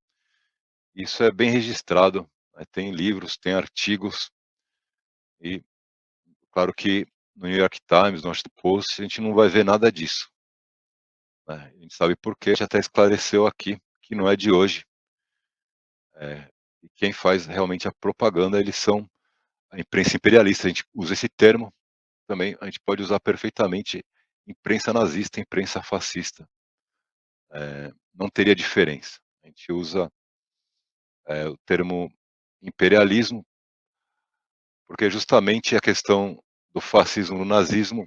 S1: Isso é bem registrado, né? Tem livros, tem artigos e claro que no New York Times, no Washington Post, a gente não vai ver nada disso, né? A gente sabe por quê, a gente até esclareceu aqui que não é de hoje. E quem faz realmente a propaganda, eles são a imprensa imperialista. A gente usa esse termo também, a gente pode usar perfeitamente imprensa nazista, imprensa fascista. Não teria diferença. A gente usa o termo imperialismo, porque justamente a questão do fascismo no nazismo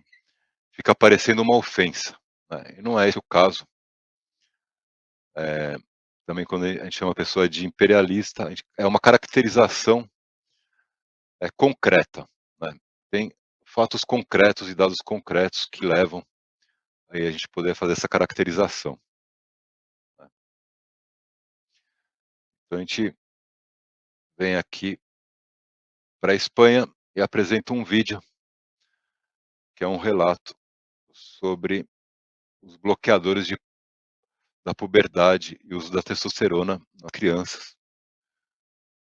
S1: fica parecendo uma ofensa, né? E não é esse o caso. Também quando a gente chama a pessoa de imperialista, é uma caracterização concreta, né? Tem fatos concretos e dados concretos que levam aí a gente poder fazer essa caracterização, né? Então a gente vem aqui para a Espanha e apresenta um vídeo que é um relato sobre os bloqueadores da puberdade e uso da testosterona nas crianças.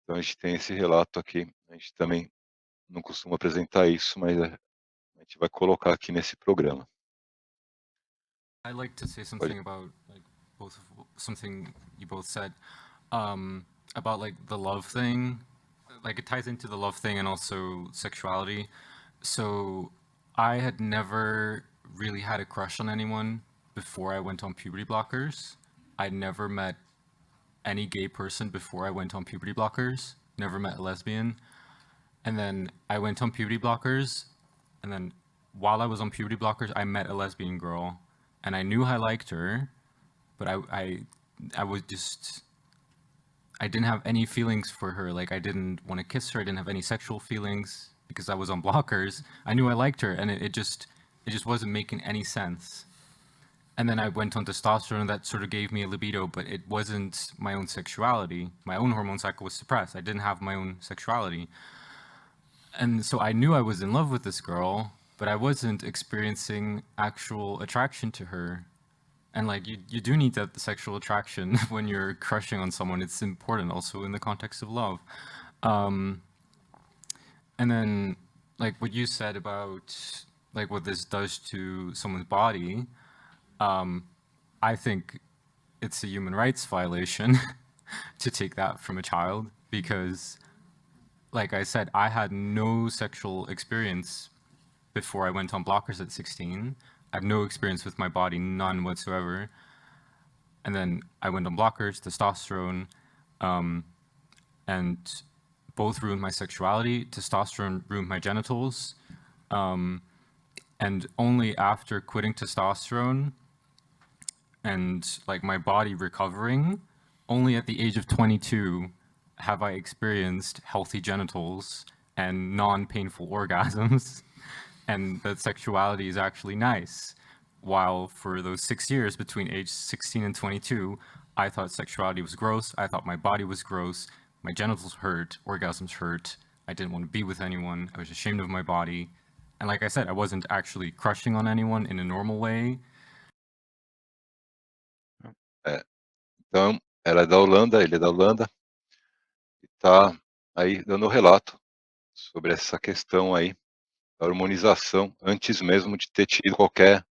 S1: Então a gente tem esse relato aqui. A gente também não costuma apresentar isso, mas a gente vai colocar aqui nesse programa.
S6: I'd like to say something about something you both said about like the love thing. Like it ties into the love thing and also sexuality. So I had never really had a crush on anyone before I went on puberty blockers. I'd never met any gay person before I went on puberty blockers. Never met a lesbian. And then I went on puberty blockers, and then while I was on puberty blockers, I met a lesbian girl, and I knew I liked her, but I was just, I didn't have any feelings for her. Like I didn't want to kiss her. I didn't have any sexual feelings because I was on blockers. I knew I liked her, and it just wasn't making any sense. And then I went on testosterone, and that sort of gave me a libido, but it wasn't my own sexuality. My own hormone cycle was suppressed. I didn't have my own sexuality. And so I knew I was in love with this girl, but I wasn't experiencing actual attraction to her. And like you do need that sexual attraction when you're crushing on someone. It's important also in the context of love. And then like what you said about like what this does to someone's body, I think it's a human rights violation to take that from a child, because like I said, I had no sexual experience before I went on blockers at 16. I have no experience with my body, none whatsoever. And then I went on blockers, testosterone, and both ruined my sexuality. Testosterone ruined my genitals. And only after quitting testosterone and like my body recovering, only at the age of 22 have I experienced healthy genitals and non-painful orgasms, and that sexuality is actually nice. While for those 6 years between age 16 and 22, I thought sexuality was gross, I thought my body was gross, my genitals hurt, orgasms hurt, I didn't want to be with anyone, I was ashamed of my body. And like I said, I wasn't actually crushing on anyone in a normal way.
S1: Então, ela é da Holanda, ele é da Holanda, e está aí dando relato sobre essa questão aí da hormonização, antes mesmo de ter tido qualquer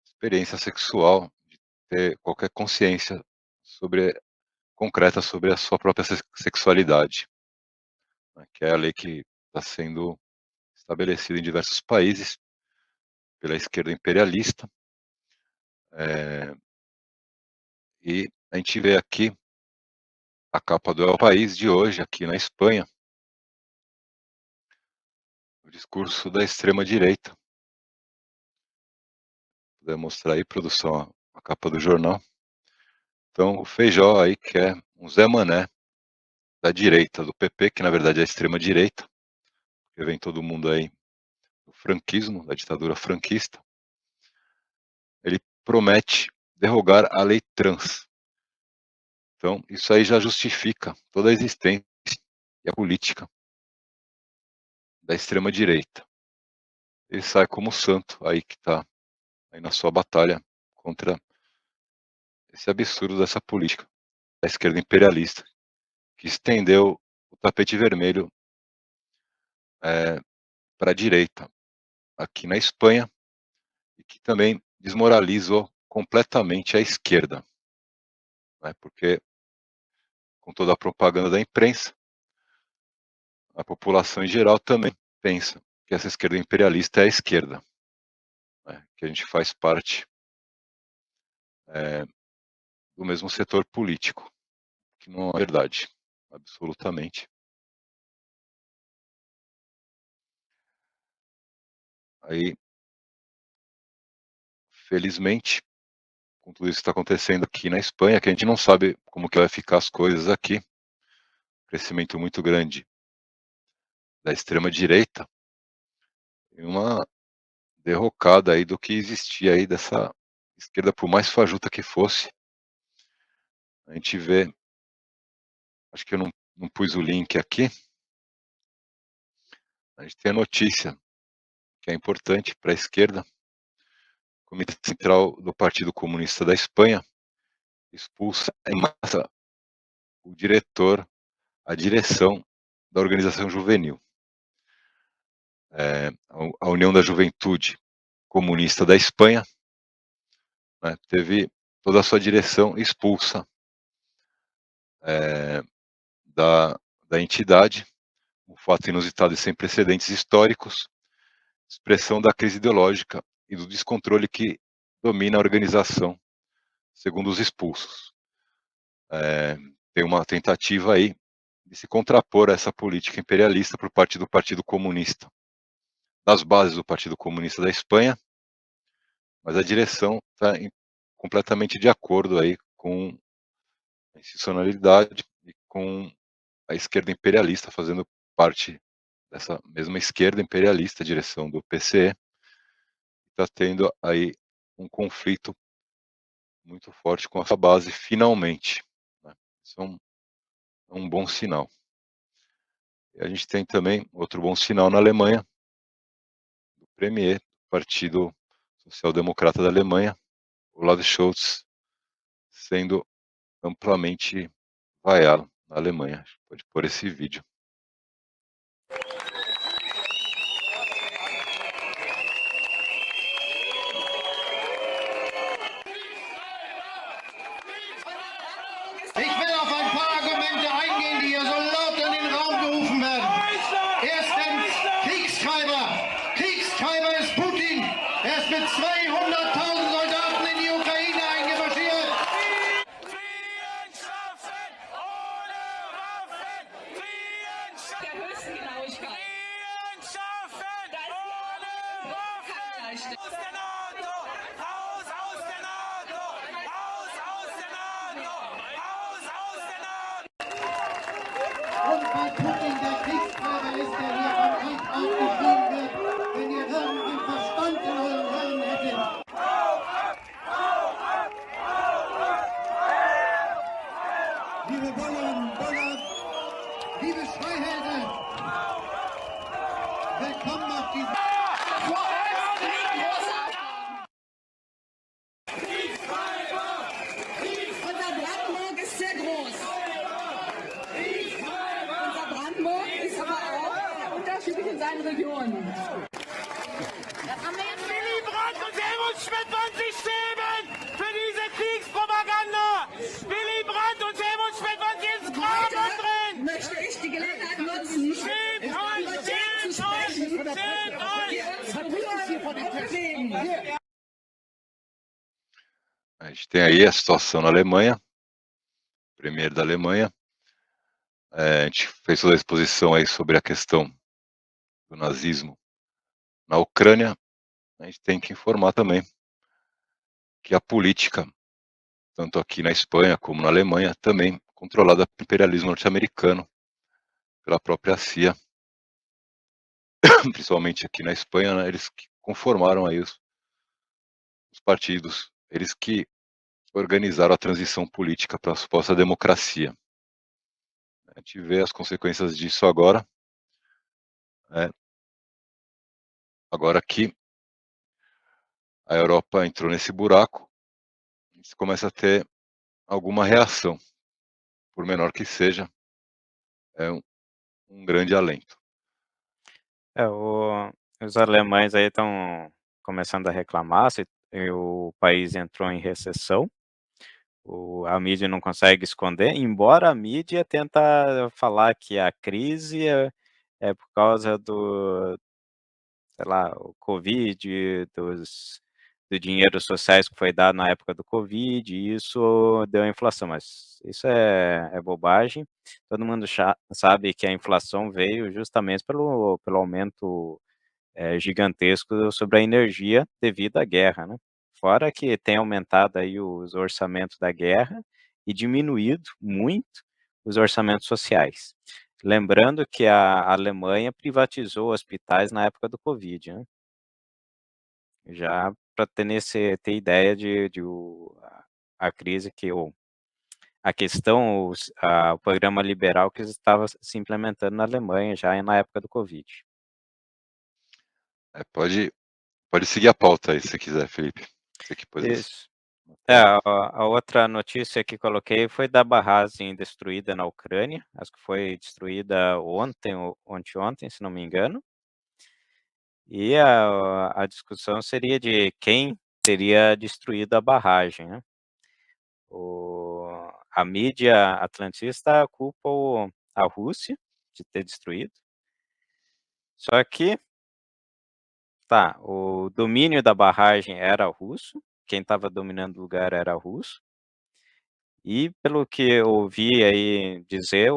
S1: experiência sexual, de ter qualquer consciência concreta sobre a sua própria sexualidade, né, que é a lei que está sendo estabelecida em diversos países pela esquerda imperialista. E a gente vê aqui a capa do El País de hoje, aqui na Espanha, o discurso da extrema-direita. Puder mostrar aí, produção, a capa do jornal. Então, o Feijó aí, que é um Zé Mané da direita, do PP, que na verdade é a extrema-direita, porque vem todo mundo aí do franquismo, da ditadura franquista. Ele promete derrogar a lei trans. Então, isso aí já justifica toda a existência e a política da extrema-direita. Ele sai como santo aí que está aí na sua batalha contra esse absurdo dessa política da esquerda imperialista, que estendeu o tapete vermelho para a direita aqui na Espanha, e que também desmoralizou completamente a esquerda, né, porque com toda a propaganda da imprensa, a população em geral também pensa que essa esquerda imperialista é a esquerda, né, que a gente faz parte do mesmo setor político, que não é verdade, absolutamente. Aí, felizmente, com tudo isso que está acontecendo aqui na Espanha, que a gente não sabe como que vai ficar as coisas aqui, crescimento muito grande da extrema-direita, e uma derrocada aí do que existia aí dessa esquerda, por mais fajuta que fosse. A gente vê, acho que eu não pus o link aqui, a gente tem a notícia, que é importante para a esquerda. O Comitê Central do Partido Comunista da Espanha expulsa em massa o diretor, a direção da organização juvenil. A União da Juventude Comunista da Espanha, né, teve toda a sua direção expulsa da entidade, um fato inusitado e sem precedentes históricos, expressão da crise ideológica e do descontrole que domina a organização, segundo os expulsos. Tem uma tentativa aí de se contrapor a essa política imperialista por parte do Partido Comunista, das bases do Partido Comunista da Espanha, mas a direção está completamente de acordo aí com a institucionalidade e com a esquerda imperialista, fazendo parte dessa mesma esquerda imperialista, a direção do PCE, está tendo aí um conflito muito forte com essa base, finalmente, né? Isso é um bom sinal. E a gente tem também outro bom sinal na Alemanha, do Premier, Partido Social Democrata da Alemanha, Olaf Scholz sendo amplamente vaiado na Alemanha. Pode pôr esse vídeo.
S7: Ich will auf ein paar Argumente eingehen, die hier so laut in den Raum gerufen werden. Erstens, Kriegstreiber. Kriegstreiber ist Putin. Er ist mit 200.000 Soldaten in die Ukraine eingemarschiert.
S5: Frieden schaffen ohne Waffen! Frieden schaffen!
S8: Der höchsten Genauigkeit.
S5: Frieden schaffen ohne Waffen! Aus der NATO! Raus aus der NATO! Raus aus der NATO! Raus aus der NATO!
S7: Und weil Putin der Kriegstreiber ist, der hier von euch aufgeschrieben wird, wenn ihr irgendwie Verstand in euren Hirn hättet. Liebe Bäuerinnen und Bauern, liebe Schreihälse, willkommen auf diesem...
S8: Unser Brandenburg ist sehr groß. Unser Brandenburg ist aber auch unterschiedlich in seinen Regionen.
S5: Willy Brandt und Helmut Schmidt wollen sich schämen für diese Kriegspropaganda! Willy Brandt und Helmut Schmidt wollen sich ins Grab drin!
S8: Möchte ich die Gelegenheit nutzen,
S5: Schämt euch! Schämt euch! Schämt euch!
S1: A gente tem aí a situação na Alemanha, premier da Alemanha. A gente fez toda a exposição aí sobre a questão do nazismo na Ucrânia. A gente tem que informar também que a política, tanto aqui na Espanha como na Alemanha, também controlada pelo imperialismo norte-americano, pela própria CIA, principalmente aqui na Espanha, né, eles que conformaram aí os partidos, eles que organizaram a transição política para a suposta democracia. A gente vê as consequências disso agora, agora que a Europa entrou nesse buraco, a gente começa a ter alguma reação, por menor que seja, é um grande alento.
S2: Os alemães aí estão começando a reclamar se o país entrou em recessão. A mídia não consegue esconder, embora a mídia tenta falar que a crise é por causa do, sei lá, o Covid, do dinheiro sociais que foi dado na época do Covid, e isso deu inflação, mas isso é bobagem. Todo mundo sabe que a inflação veio justamente pelo aumento gigantesco sobre a energia devido à guerra, né? Fora que tem aumentado aí os orçamentos da guerra e diminuído muito os orçamentos sociais. Lembrando que a Alemanha privatizou hospitais na época do Covid, né? Já para ter ideia a crise a questão, o programa liberal que estava se implementando na Alemanha já na época do Covid.
S1: Pode seguir a pauta aí, se quiser, Felipe. Você que pôs
S2: Isso. A outra notícia que coloquei foi da barragem destruída na Ucrânia, acho que foi destruída ontem ou anteontem, se não me engano. E a discussão seria de quem teria destruído a barragem, né? A mídia atlantista culpa a Rússia de ter destruído. Só que, o domínio da barragem era russo, quem estava dominando o lugar era russo. E pelo que eu ouvi aí dizer,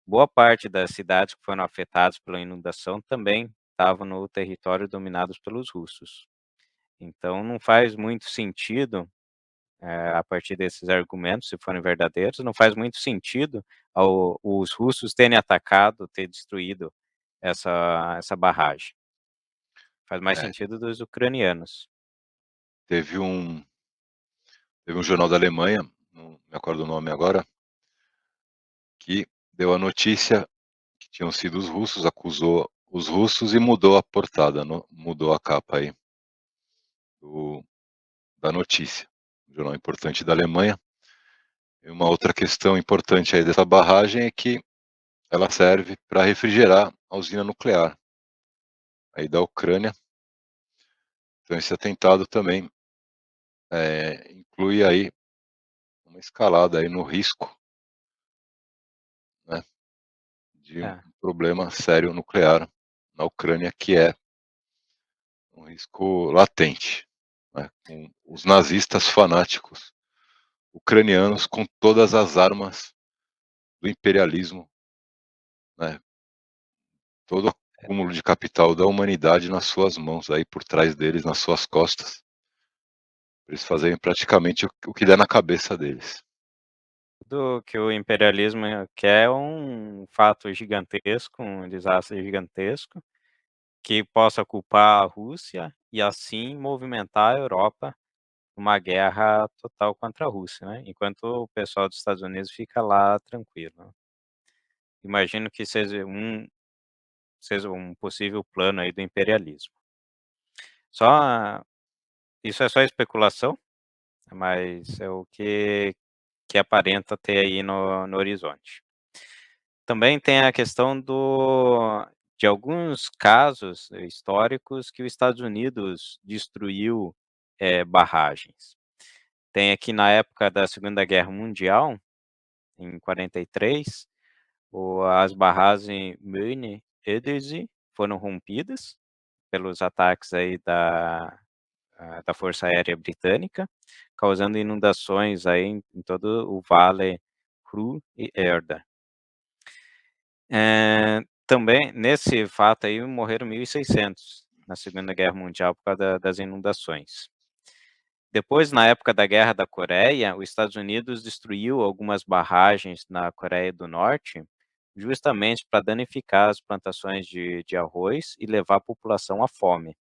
S2: boa parte das cidades que foram afetadas pela inundação também estavam no território dominados pelos russos. Então não faz muito sentido, a partir desses argumentos, se forem verdadeiros, não faz muito sentido os russos terem atacado, ter destruído essa barragem. Faz mais sentido dos ucranianos.
S1: Teve um jornal da Alemanha, não me acordo o nome agora, que deu a notícia que tinham sido os russos, acusou os russos e mudou a portada, mudou a capa aí da notícia, um jornal importante da Alemanha. E uma outra questão importante aí dessa barragem é que ela serve para refrigerar a usina nuclear aí da Ucrânia. Então esse atentado também inclui aí uma escalada aí no risco, né, de um
S2: É.
S1: problema sério nuclear na Ucrânia, que é um risco latente, né, com os nazistas fanáticos ucranianos com todas as armas do imperialismo, né, todo o acúmulo de capital da humanidade nas suas mãos, aí por trás deles, nas suas costas. Eles fazem praticamente o que der na cabeça deles.
S2: Tudo que o imperialismo quer é um fato gigantesco, um desastre gigantesco, que possa culpar a Rússia e assim movimentar a Europa numa guerra total contra a Rússia, né, enquanto o pessoal dos Estados Unidos fica lá tranquilo, né. Imagino que seja um possível plano aí do imperialismo. Só isso é só especulação, mas é o que aparenta ter aí no horizonte. Também tem a questão de alguns casos históricos que os Estados Unidos destruiu, barragens. Tem aqui na época da Segunda Guerra Mundial, em 43, as barragens Möhne Edersee foram rompidas pelos ataques aí da Força Aérea Britânica, causando inundações aí em todo o vale Ruhr e Erda. Também, nesse fato aí, morreram 1.600 na Segunda Guerra Mundial por causa das inundações. Depois, na época da Guerra da Coreia, os Estados Unidos destruiu algumas barragens na Coreia do Norte, justamente para danificar as plantações de arroz e levar a população à fome.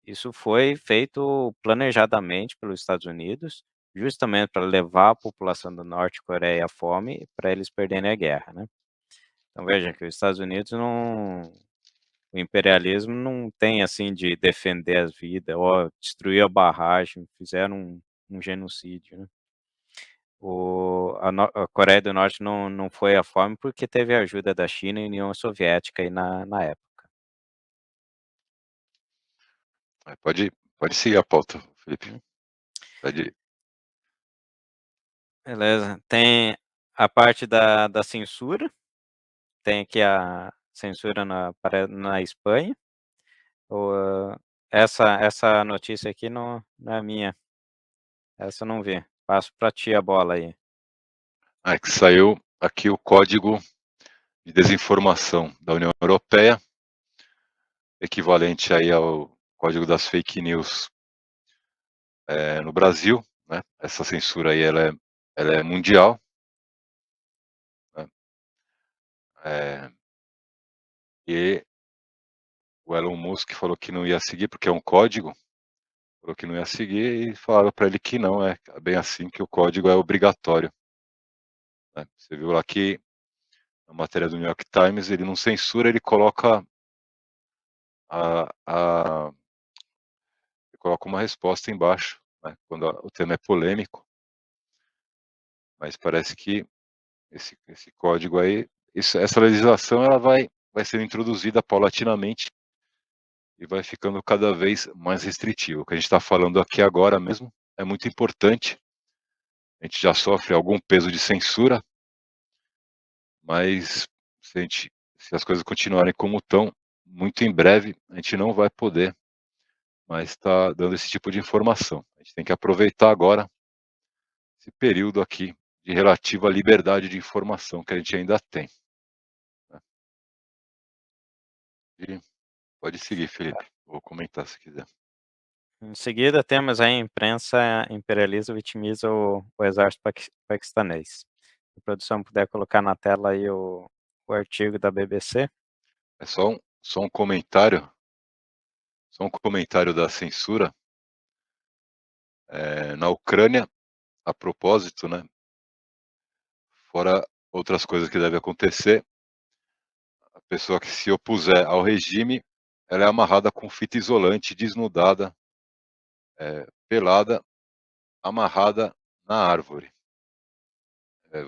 S2: Isso foi feito planejadamente pelos Estados Unidos, justamente para levar a população do Norte Coreia à fome, para eles perderem a guerra, né. Então veja que os Estados Unidos o imperialismo não tem, assim, de defender as vidas, ó, destruir a barragem, fizeram um genocídio, né. A Coreia do Norte não foi à fome, porque teve a ajuda da China e União Soviética aí na época.
S1: Pode seguir a pauta, Felipe.
S2: Hum.
S1: Pode.
S2: Beleza. Tem a parte da censura, tem aqui a censura na Espanha. Essa notícia aqui não é minha, essa eu não vi. Passo para ti a bola aí.
S1: Que saiu aqui o Código de Desinformação da União Europeia, equivalente aí ao Código das Fake News no Brasil, né. Essa censura aí ela é mundial, né. E o Elon Musk falou que não ia seguir, porque é um código, falou que não ia seguir e falaram para ele que não é bem assim, que o código é obrigatório, né. Você viu lá que na matéria do New York Times, ele não censura, ele coloca ele coloca uma resposta embaixo, né, quando o tema é polêmico. Mas parece que esse código aí, essa legislação ela vai sendo introduzida paulatinamente e vai ficando cada vez mais restritivo. O que a gente está falando aqui agora mesmo é muito importante. A gente já sofre algum peso de censura, mas se as coisas continuarem como estão, muito em breve a gente não vai poder mais estar dando esse tipo de informação. A gente tem que aproveitar agora esse período aqui de relativa liberdade de informação que a gente ainda tem, né. E pode seguir, Felipe. Vou comentar se quiser.
S2: Em seguida, temos a imprensa imperialista vitimiza o exército paquistanês. Se a produção puder colocar na tela aí o artigo da BBC.
S1: É só um comentário da censura. Na Ucrânia, a propósito, né, fora outras coisas que devem acontecer, a pessoa que se opuser ao regime, ela é amarrada com fita isolante, desnudada, pelada, amarrada na árvore.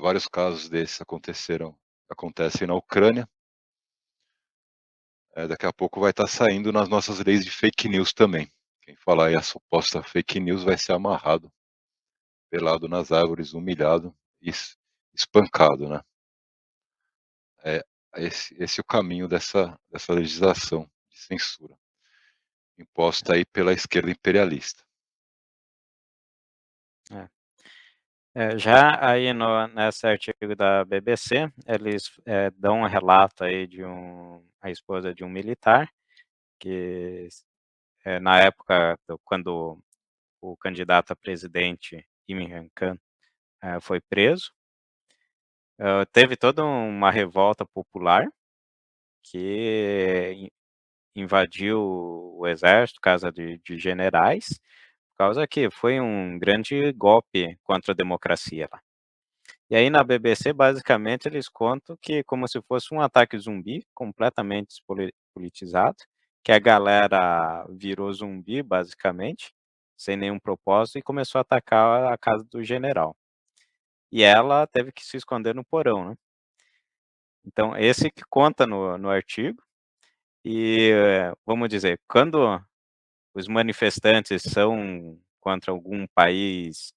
S1: Vários casos desses acontecem na Ucrânia. Daqui a pouco vai estar saindo nas nossas leis de fake news também. Quem falar aí a suposta fake news vai ser amarrado, pelado nas árvores, humilhado e espancado, né? Esse é o caminho dessa legislação de censura, imposta aí pela esquerda imperialista.
S2: Já aí nesse artigo da BBC, eles dão um relato aí de a esposa de um militar, que na época quando o candidato a presidente, Imran Khan, foi preso, teve toda uma revolta popular que invadiu o exército, casa de generais, por causa que foi um grande golpe contra a democracia lá. E aí na BBC, basicamente, eles contam que como se fosse um ataque zumbi, completamente politizado, que a galera virou zumbi, basicamente, sem nenhum propósito, e começou a atacar a casa do general. E ela teve que se esconder no porão, né. Então esse que conta no artigo, e vamos dizer, quando os manifestantes são contra algum país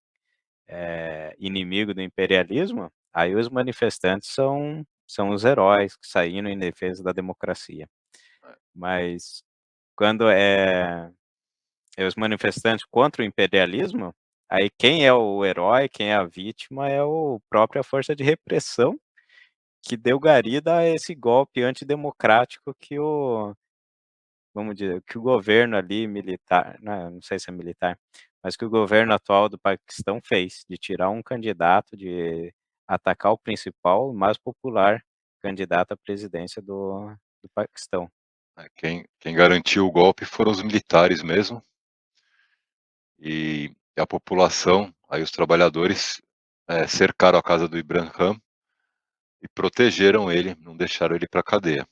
S2: inimigo do imperialismo, aí os manifestantes são os heróis que saíram em defesa da democracia. Mas quando os manifestantes contra o imperialismo, aí quem é o herói, quem é a vítima é a própria força de repressão que deu guarida a esse golpe antidemocrático que vamos dizer, que o governo ali militar, não sei se é militar, mas que o governo atual do Paquistão fez, de tirar um candidato, de atacar o principal, mais popular candidato à presidência do Paquistão.
S1: Quem garantiu o golpe foram os militares mesmo, e a população, aí os trabalhadores, cercaram a casa do Imran Khan e protegeram ele, não deixaram ele para a cadeia.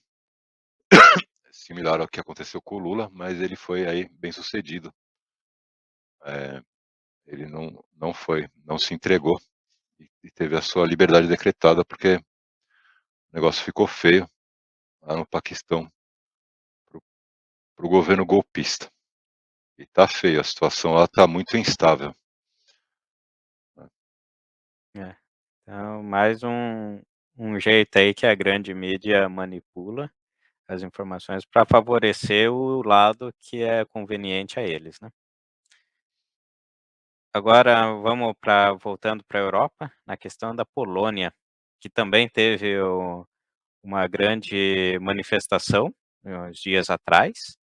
S1: Similar ao que aconteceu com o Lula, mas ele foi aí bem sucedido. Ele não se entregou e teve a sua liberdade decretada, porque o negócio ficou feio lá no Paquistão para o governo golpista. E tá feio, a situação lá tá muito instável.
S2: Então, mais um jeito aí que a grande mídia manipula as informações para favorecer o lado que é conveniente a eles, né. Agora voltando para a Europa, na questão da Polônia, que também teve uma grande manifestação, uns dias atrás,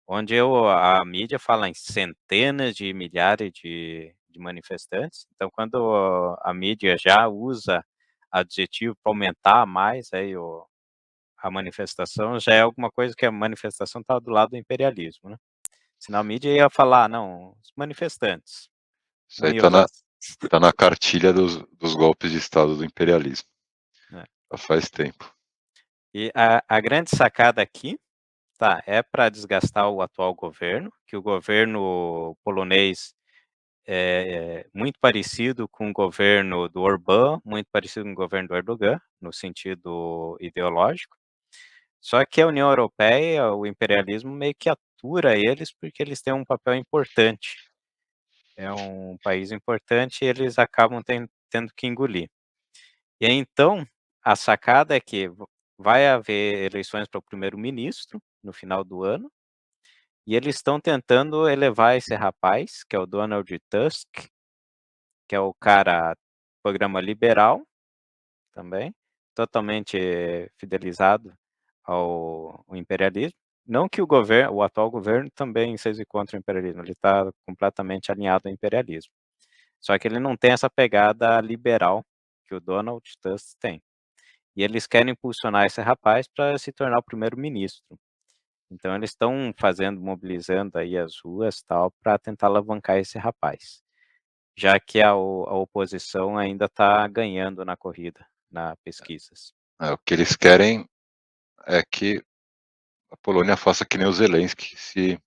S2: onde a mídia fala em centenas de milhares de manifestantes. Então quando a mídia já usa adjetivo para aumentar mais aí a manifestação, já é alguma coisa que a manifestação está do lado do imperialismo, né. Senão a mídia ia falar: "Não, os manifestantes",
S1: Isso
S2: não
S1: aí
S2: ia usar
S1: tá na cartilha dos golpes de Estado do imperialismo.
S2: É.
S1: Já faz tempo.
S2: E a grande sacada aqui, tá, é para desgastar o atual governo, que o governo polonês é muito parecido com o governo do Orbán, muito parecido com o governo do Erdogan, no sentido ideológico. Só que a União Europeia, o imperialismo meio que atura eles, porque eles têm um papel importante. É um país importante e eles acabam tendo que engolir. E aí então, a sacada é que vai haver eleições para o primeiro-ministro no final do ano, e eles estão tentando elevar esse rapaz, que é o Donald Tusk, que é o cara programa liberal também, totalmente fidelizado ao imperialismo. Não que o atual governo também seja contra o imperialismo, ele está completamente alinhado ao imperialismo. Só que ele não tem essa pegada liberal que o Donald Tusk tem. E eles querem impulsionar esse rapaz para se tornar o primeiro-ministro. Então eles estão mobilizando aí as ruas, tal, para tentar alavancar esse rapaz, já que a oposição ainda está ganhando na corrida, nas pesquisas.
S1: O que eles querem é que a Polônia faça que nem o Zelensky, se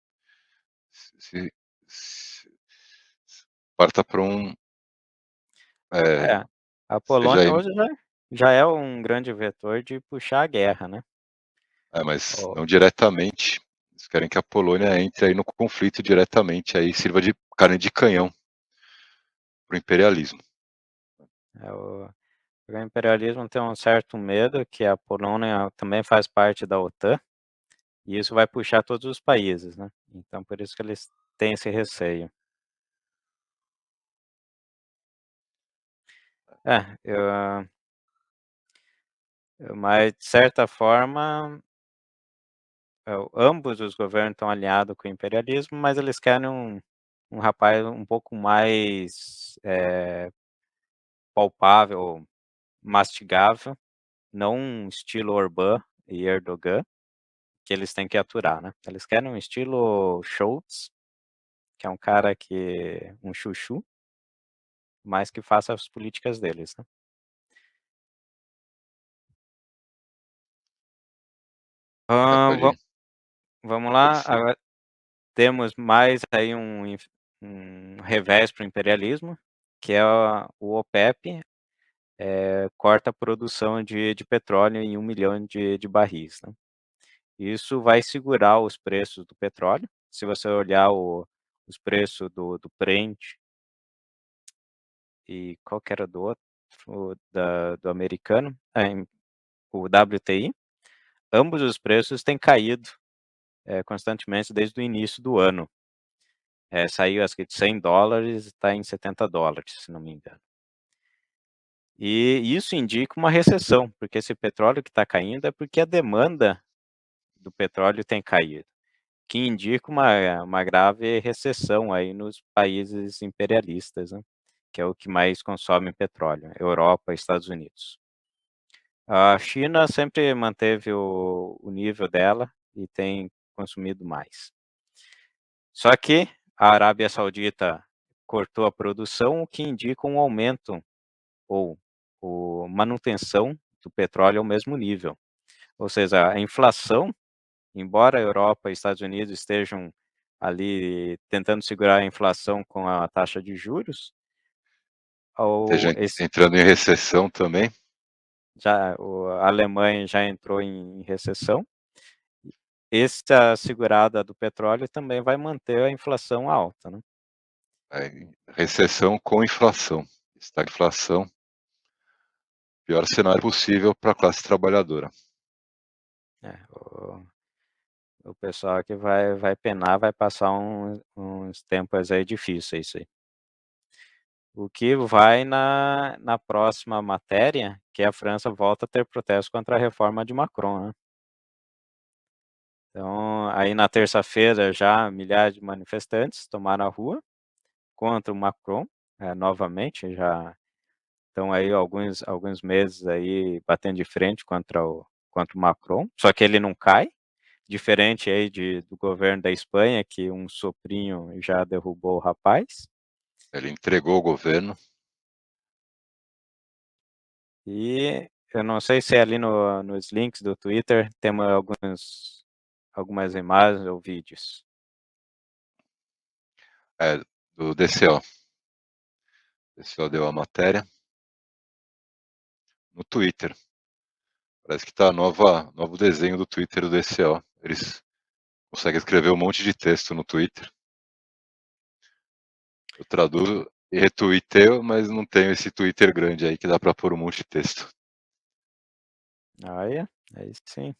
S1: parta para um,
S2: É, a
S1: seja
S2: Polônia
S1: aí,
S2: hoje já é um grande vetor de puxar a guerra, né.
S1: mas
S2: O
S1: não diretamente. Eles querem que a Polônia entre aí no conflito diretamente, aí sirva de carne de canhão para o imperialismo.
S2: o imperialismo tem um certo medo que a Polônia também faz parte da OTAN, e isso vai puxar todos os países, né. Então por isso que eles têm esse receio. É, mas de certa forma, ambos os governos estão alinhados com o imperialismo, mas eles querem um rapaz um pouco mais, palpável, mastigável, não um estilo Orbán e Erdogan, que eles têm que aturar, né. Eles querem um estilo Scholz, que é um cara um chuchu, mas que faça as políticas deles, né. Hã, va
S1: Pode,
S2: vamos
S1: pode
S2: lá,
S1: ser.
S2: agora temos mais aí um revés para o imperialismo, que é o OPEP, corta a produção de petróleo em 1 milhão de barris, né. Isso vai segurar os preços do petróleo. Se você olhar os preços do Brent e qual que era do outro, do americano, o WTI, ambos os preços têm caído, constantemente desde o início do ano. Saiu acho que de $100, está em $70, se não me engano. E isso indica uma recessão, porque esse petróleo que está caindo é porque a demanda do petróleo tem caído, que indica uma grave recessão aí nos países imperialistas, né, que é o que mais consome petróleo, Europa e Estados Unidos. A China sempre manteve o nível dela e tem consumido mais. Só que a Arábia Saudita cortou a produção, o que indica um aumento ou manutenção do petróleo ao mesmo nível. Ou seja, a inflação, embora a Europa e Estados Unidos estejam ali tentando segurar a inflação com a taxa de juros, ou
S1: Esteja entrando em recessão também.
S2: a Alemanha já entrou em recessão. Essa segurada do petróleo também vai manter a inflação alta, né.
S1: Recessão com inflação. Estagflação, pior cenário possível para a classe trabalhadora.
S2: O pessoal que vai penar, vai passar uns tempos aí difíceis aí. O que vai na próxima matéria, que a França volta a ter protesto contra a reforma de Macron, né. Então, aí na terça-feira já milhares de manifestantes tomaram a rua contra o Macron, novamente, já estão aí alguns meses aí batendo de frente contra o Macron, só que ele não cai, diferente aí do governo da Espanha, que um soprinho já derrubou o rapaz.
S1: Ele entregou o governo.
S2: E eu não sei se ali nos links do Twitter temos algumas imagens ou vídeos.
S1: Do DCO. O DCO deu a matéria no Twitter. Parece que está novo desenho do Twitter do DCO. Eles conseguem escrever um monte de texto no Twitter. Eu traduzo e retuiteo, mas não tenho esse Twitter grande aí que dá para pôr um monte de texto.
S2: Olha, aí sim.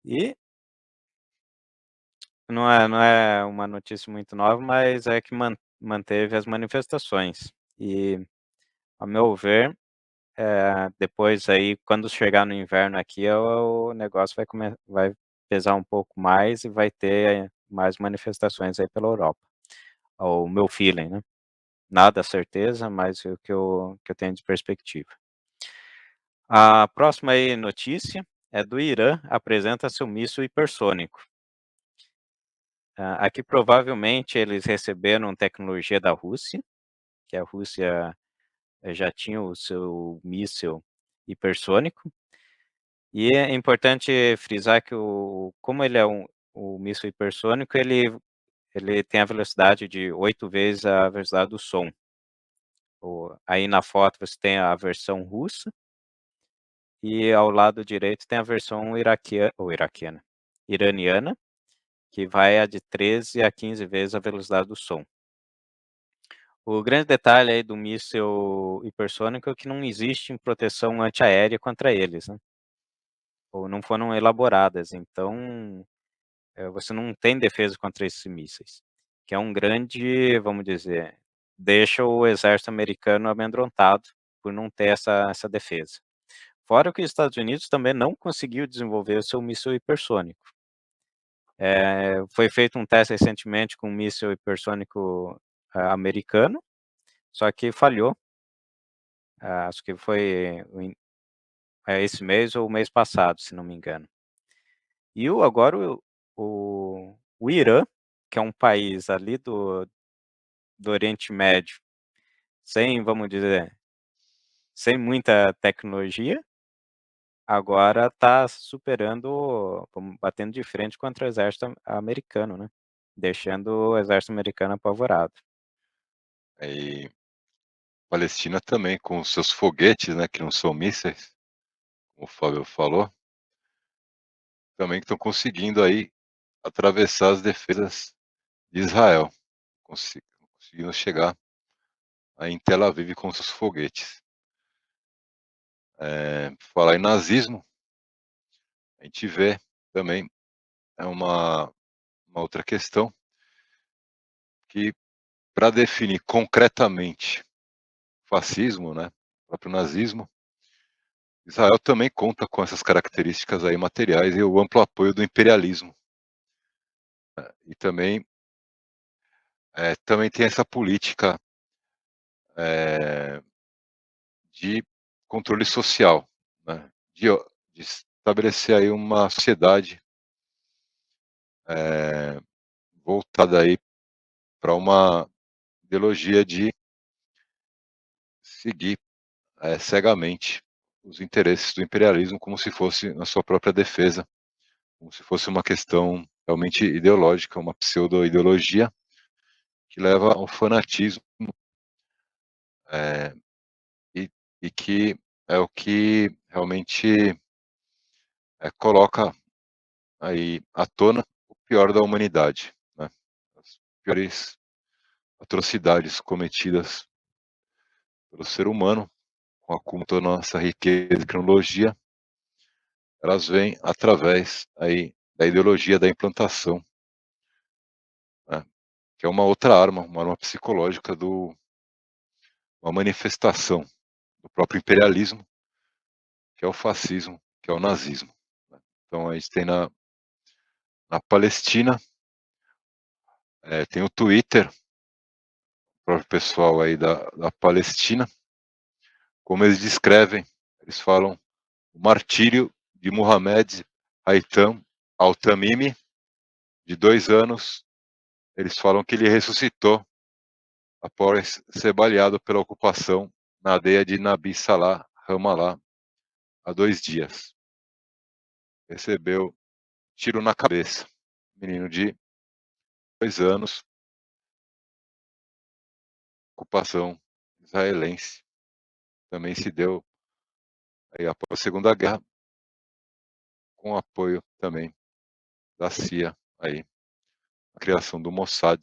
S2: E não é uma notícia muito nova, mas é que manteve as manifestações. E, ao meu ver, depois aí, quando chegar no inverno aqui, o negócio vai pesar um pouco mais e vai ter mais manifestações aí pela Europa. O meu feeling, né. Nada certeza, mas o que eu tenho de perspectiva. A próxima aí notícia é do Irã, apresenta seu míssil hipersônico. Aqui provavelmente eles receberam tecnologia da Rússia, que a Rússia, já tinha o seu míssil hipersônico, e é importante frisar que como ele é o míssil hipersônico, ele ele tem a velocidade de 8 vezes a velocidade do som. Aí na foto você tem a versão russa, e ao lado direito tem a versão iraniana, que vai de 13 a 15 vezes a velocidade do som. O grande detalhe aí do míssil hipersônico é que não existe proteção antiaérea contra eles, né, ou não foram elaboradas, então, você não tem defesa contra esses mísseis, que é um grande, vamos dizer, deixa o exército americano amedrontado por não ter essa defesa. Fora que os Estados Unidos também não conseguiu desenvolver o seu míssil hipersônico. Foi feito um teste recentemente com um míssil hipersônico, americano, só que falhou. Acho que foi esse mês ou o mês passado, se não me engano. E agora o Irã, que é um país ali do Oriente Médio, sem, vamos dizer, sem muita tecnologia, agora está superando, batendo de frente contra o exército americano, né, deixando o exército americano apavorado.
S1: E Palestina também com os seus foguetes, né, que não são mísseis, como o Fábio falou, também estão conseguindo aí atravessar as defesas de Israel, conseguindo chegar aí em Tel Aviv com seus foguetes. Falar em nazismo, a gente vê também é uma outra questão que, para definir concretamente fascismo, né, o próprio nazismo, Israel também conta com essas características aí materiais e o amplo apoio do imperialismo. E também tem essa política de controle social, né, de estabelecer aí uma sociedade voltada aí para uma ideologia de seguir cegamente os interesses do imperialismo como se fosse na sua própria defesa, como se fosse uma questão realmente ideológica, uma pseudo-ideologia que leva ao fanatismo é, e que é o que realmente coloca aí à tona o pior da humanidade, né? As piores atrocidades cometidas pelo ser humano, com a culpa da nossa riqueza e tecnologia, elas vêm através aí da ideologia da implantação, né? Que é uma outra arma, uma arma psicológica uma manifestação do próprio imperialismo, que é o fascismo, que é o nazismo, né? Então a gente tem na Palestina, tem o Twitter, o próprio pessoal aí da Palestina, como eles descrevem, eles falam o martírio de Mohamed Haitham al-Tamimi, de 2 anos, eles falam que ele ressuscitou após ser baleado pela ocupação na aldeia de Nabi Salah, Ramallah, há 2 dias. Recebeu tiro na cabeça, menino de 2 anos, ocupação israelense, também se deu aí após a Segunda Guerra, com apoio também da CIA, aí, a criação do Mossad.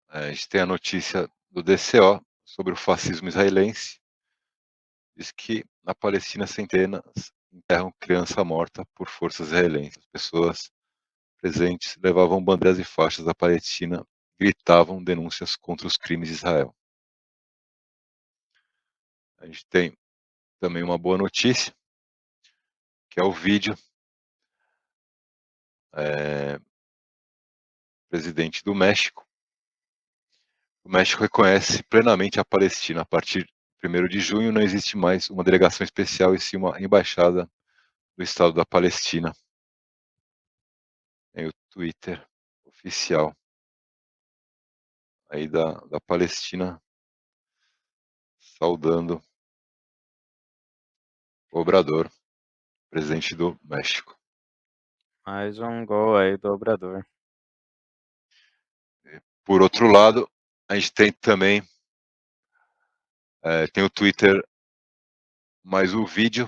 S1: A gente tem a notícia do DCO sobre o fascismo israelense, diz que na Palestina centenas enterram criança morta por forças israelenses. As pessoas presentes levavam bandeiras e faixas da Palestina, gritavam denúncias contra os crimes de Israel. A gente tem também uma boa notícia, que é o vídeo presidente do México. O México reconhece plenamente a Palestina. A partir de 1º de junho não existe mais uma delegação especial e sim uma embaixada do Estado da Palestina. Tem o Twitter oficial aí da Palestina saudando o Obrador, presidente do México.
S2: Mais um gol aí do Obrador.
S1: Por outro lado, a gente tem também tem o Twitter, mais o vídeo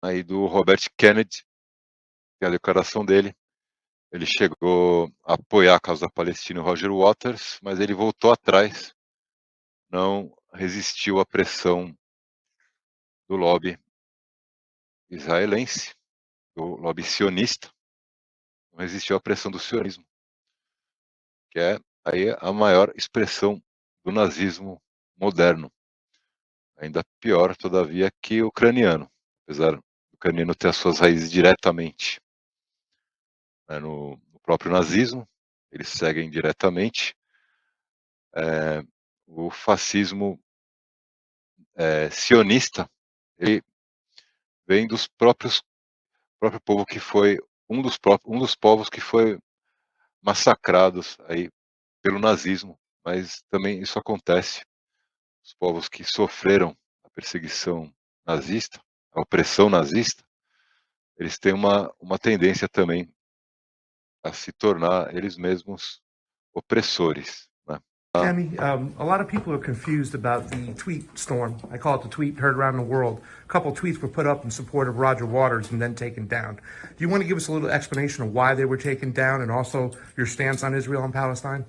S1: aí do Robert Kennedy, que é a declaração dele. Ele chegou a apoiar a causa palestina e o Roger Waters, mas ele voltou atrás, não resistiu à pressão do lobby israelense, do lobby sionista, não resistiu à pressão do sionismo, que é aí a maior expressão do nazismo moderno. Ainda pior, todavia, que o ucraniano, apesar do ucraniano ter as suas raízes diretamente no próprio nazismo, eles seguem diretamente o fascismo sionista. Ele vem dos próprio povo que foi um dos povos que foi massacrados aí pelo nazismo, mas também isso acontece. Os povos que sofreram a perseguição nazista, a opressão nazista, eles têm uma tendência também a se tornar eles mesmos opressores, né?
S9: Tammy, a lot of people are confused about the tweet storm. I call it the tweet heard around the world. A couple of tweets were put up in support of Roger Waters and then taken down. Do you want to give us a little explanation of why they were taken down and also your stance on Israel and Palestine?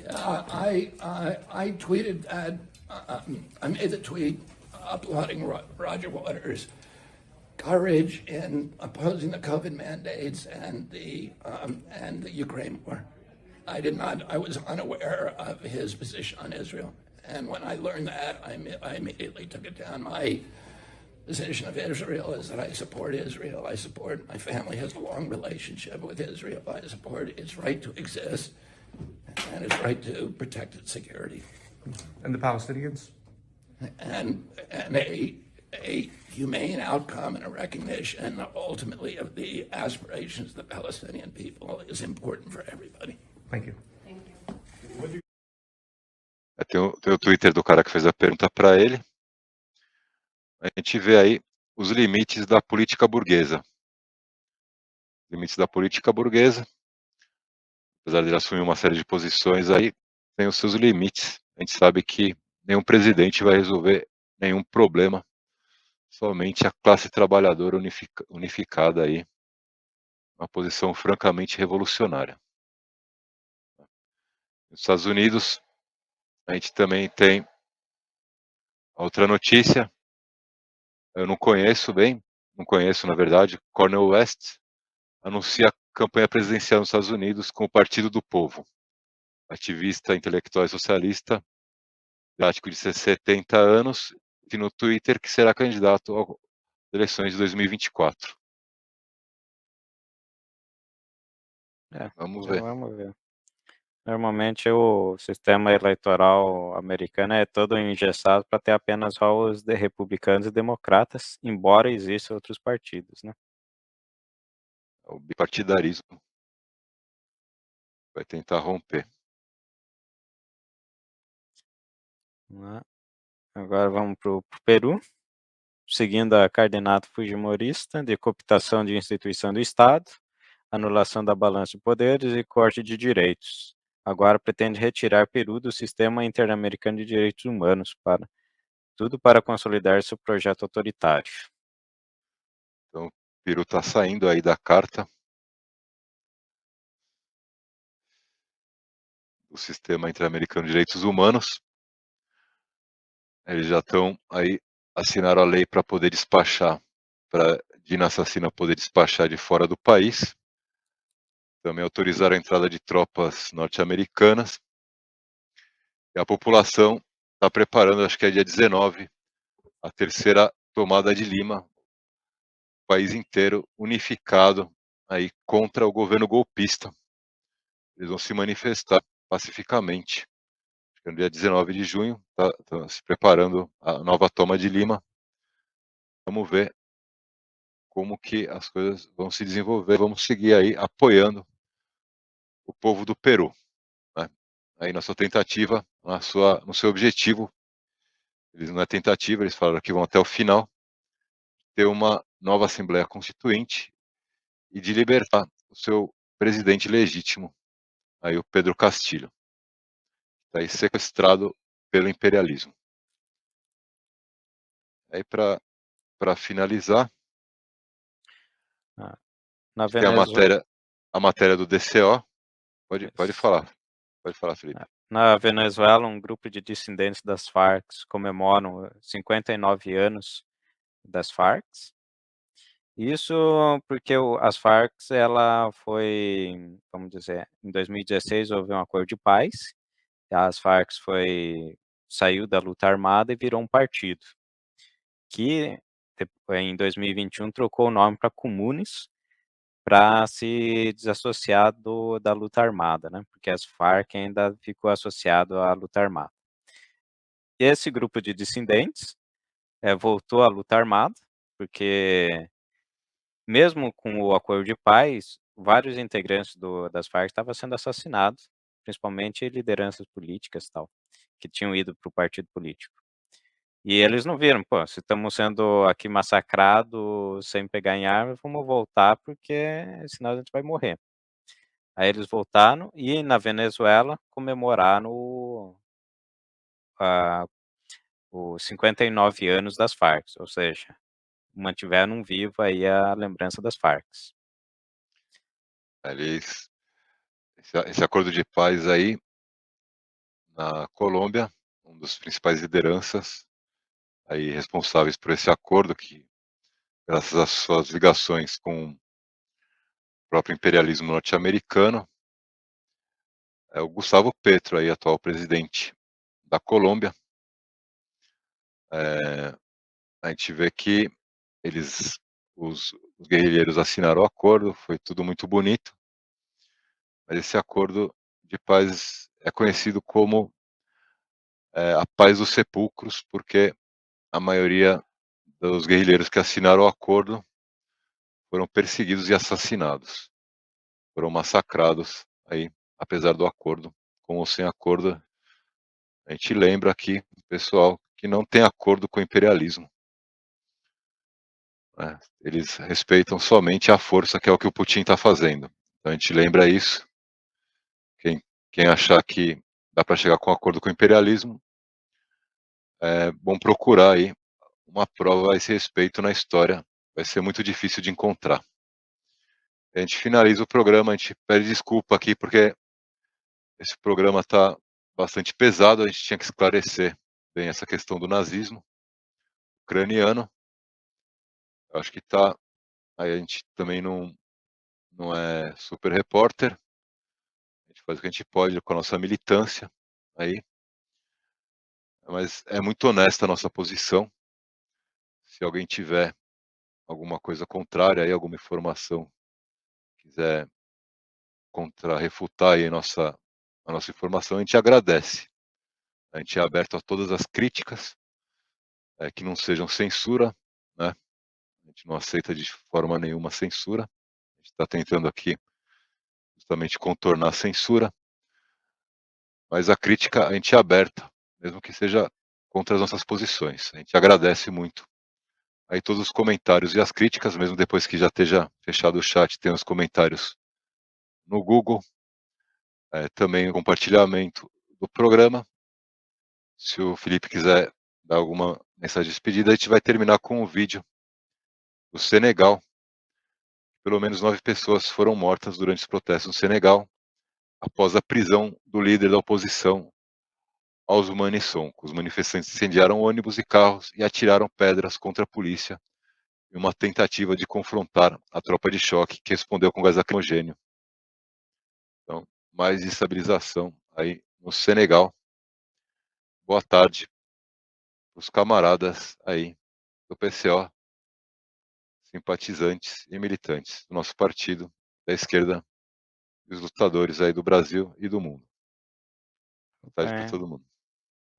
S10: I tweeted that. I made the tweet applauding Roger Waters' courage in opposing the COVID mandates and the Ukraine war. I was unaware of his position on Israel. And when I learned that, I immediately took it down. My position of Israel is that I support Israel. My family has a long relationship with Israel. I support its right to exist and its right to protect its security.
S9: And the Palestinians?
S10: And a humane outcome and a recognition ultimately of the aspirations of the Palestinian people is important for everybody.
S9: Thank you.
S1: Tem o Twitter do cara que fez a pergunta para ele. A gente vê aí os limites da política burguesa. Limites da política burguesa, apesar de ele assumir uma série de posições aí, tem os seus limites. A gente sabe que nenhum presidente vai resolver nenhum problema, somente a classe trabalhadora unificada aí, uma posição francamente revolucionária. Nos Estados Unidos, a gente também tem outra notícia, eu não conheço, na verdade, Cornel West anuncia a campanha presidencial nos Estados Unidos com o Partido do Povo. Ativista intelectual e socialista, prático de 70 anos, e no Twitter que será candidato às eleições de 2024. Vamos ver.
S2: Vamos ver. Normalmente o sistema eleitoral americano é todo engessado para ter apenas só os republicanos e democratas, embora existam outros partidos, né?
S1: O bipartidarismo vai tentar romper.
S2: Agora vamos para o Peru, seguindo a cardenato fujimorista de cooptação de instituição do Estado, anulação da balança de poderes e corte de direitos. Agora pretende retirar Peru do sistema interamericano de direitos humanos para consolidar seu projeto autoritário.
S1: Então, o Peru está saindo aí da carta do sistema interamericano de direitos humanos. Eles já estão aí, assinaram a lei para poder despachar, para Dina Assassina poder despachar de fora do país. Também autorizaram a entrada de tropas norte-americanas. E a população está preparando, acho que é dia 19, a terceira tomada de Lima, o país inteiro unificado aí contra o governo golpista. Eles vão se manifestar pacificamente. Acho que no dia 19 de junho, está se preparando a nova toma de Lima. Vamos ver como que as coisas vão se desenvolver. Vamos seguir aí apoiando o povo do Peru, né? Aí na sua tentativa, no seu objetivo, eles não é tentativa, eles falaram que vão até o final, ter uma nova Assembleia Constituinte e de libertar o seu presidente legítimo, aí o Pedro Castilho, está aí sequestrado pelo imperialismo. Aí para finalizar,
S2: Na
S1: tem a matéria do DCO. Pode falar, Felipe.
S2: Na Venezuela, um grupo de dissidentes das Farc comemoram 59 anos das Farc. Isso porque as Farc, ela foi, vamos dizer, em 2016 houve um acordo de paz, as Farc saiu da luta armada e virou um partido, que em 2021 trocou o nome para Comunes, para se desassociar da luta armada, né, porque as Farc ainda ficou associado à luta armada. Esse grupo de dissidentes voltou à luta armada, porque mesmo com o acordo de paz, vários integrantes das Farc estavam sendo assassinados, principalmente lideranças políticas e tal, que tinham ido para o partido político. E eles não viram, pô, se estamos sendo aqui massacrados sem pegar em arma, vamos voltar porque senão a gente vai morrer. Aí eles voltaram e na Venezuela comemoraram os 59 anos das Farc, ou seja, mantiveram vivo aí a lembrança das Farc.
S1: Esse acordo de paz aí, na Colômbia, um dos principais lideranças aí responsáveis por esse acordo, que graças às suas ligações com o próprio imperialismo norte-americano, é o Gustavo Petro, aí, atual presidente da Colômbia. A gente vê que os guerrilheiros assinaram o acordo, foi tudo muito bonito, mas esse acordo de paz é conhecido como a paz dos sepulcros, porque a maioria dos guerrilheiros que assinaram o acordo foram perseguidos e assassinados, foram massacrados aí, apesar do acordo. Com ou sem acordo, a gente lembra aqui, pessoal, que não tem acordo com o imperialismo. Eles respeitam somente a força, que é o que o Putin está fazendo. Então a gente lembra isso. Quem achar que dá para chegar com acordo com o imperialismo, é bom procurar aí uma prova a esse respeito na história. Vai ser muito difícil de encontrar. A gente finaliza o programa, a gente pede desculpa aqui, porque esse programa está bastante pesado, a gente tinha que esclarecer bem essa questão do nazismo ucraniano. Eu acho que tá, aí a gente também não é super repórter, a gente faz o que a gente pode com a nossa militância aí, mas é muito honesta a nossa posição. Se alguém tiver alguma coisa contrária aí, alguma informação, quiser refutar aí a nossa informação, a gente agradece. A gente é aberto a todas as críticas, que não sejam censura, né? A gente não aceita de forma nenhuma censura. A gente está tentando aqui justamente contornar a censura, mas a crítica a gente é aberta, mesmo que seja contra as nossas posições. A gente agradece muito aí todos os comentários e as críticas, mesmo depois que já esteja fechado o chat, tem os comentários no Google, também o compartilhamento do programa. Se o Felipe quiser dar alguma mensagem de despedida, a gente vai terminar com um vídeo do Senegal. Pelo menos 9 pessoas foram mortas durante os protestos no Senegal, após a prisão do líder da oposição, Ousmane Sonko. Os manifestantes incendiaram ônibus e carros e atiraram pedras contra a polícia em uma tentativa de confrontar a tropa de choque, que respondeu com gás lacrimogêneo. Então, mais estabilização aí no Senegal. Boa tarde para os camaradas aí do PCO, simpatizantes e militantes do nosso partido, da esquerda, e os lutadores aí do Brasil e do mundo. Boa tarde para todo mundo.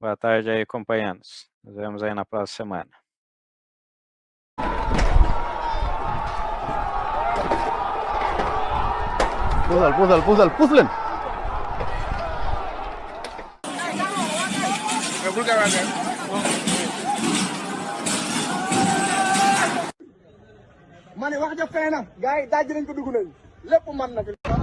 S2: Boa tarde aí, companheiros. Nos vemos aí na próxima semana.
S11: Puzzle.
S12: ma ne wax ja fee na gars yi daaj nañ ko dugg nañ lépp man na fi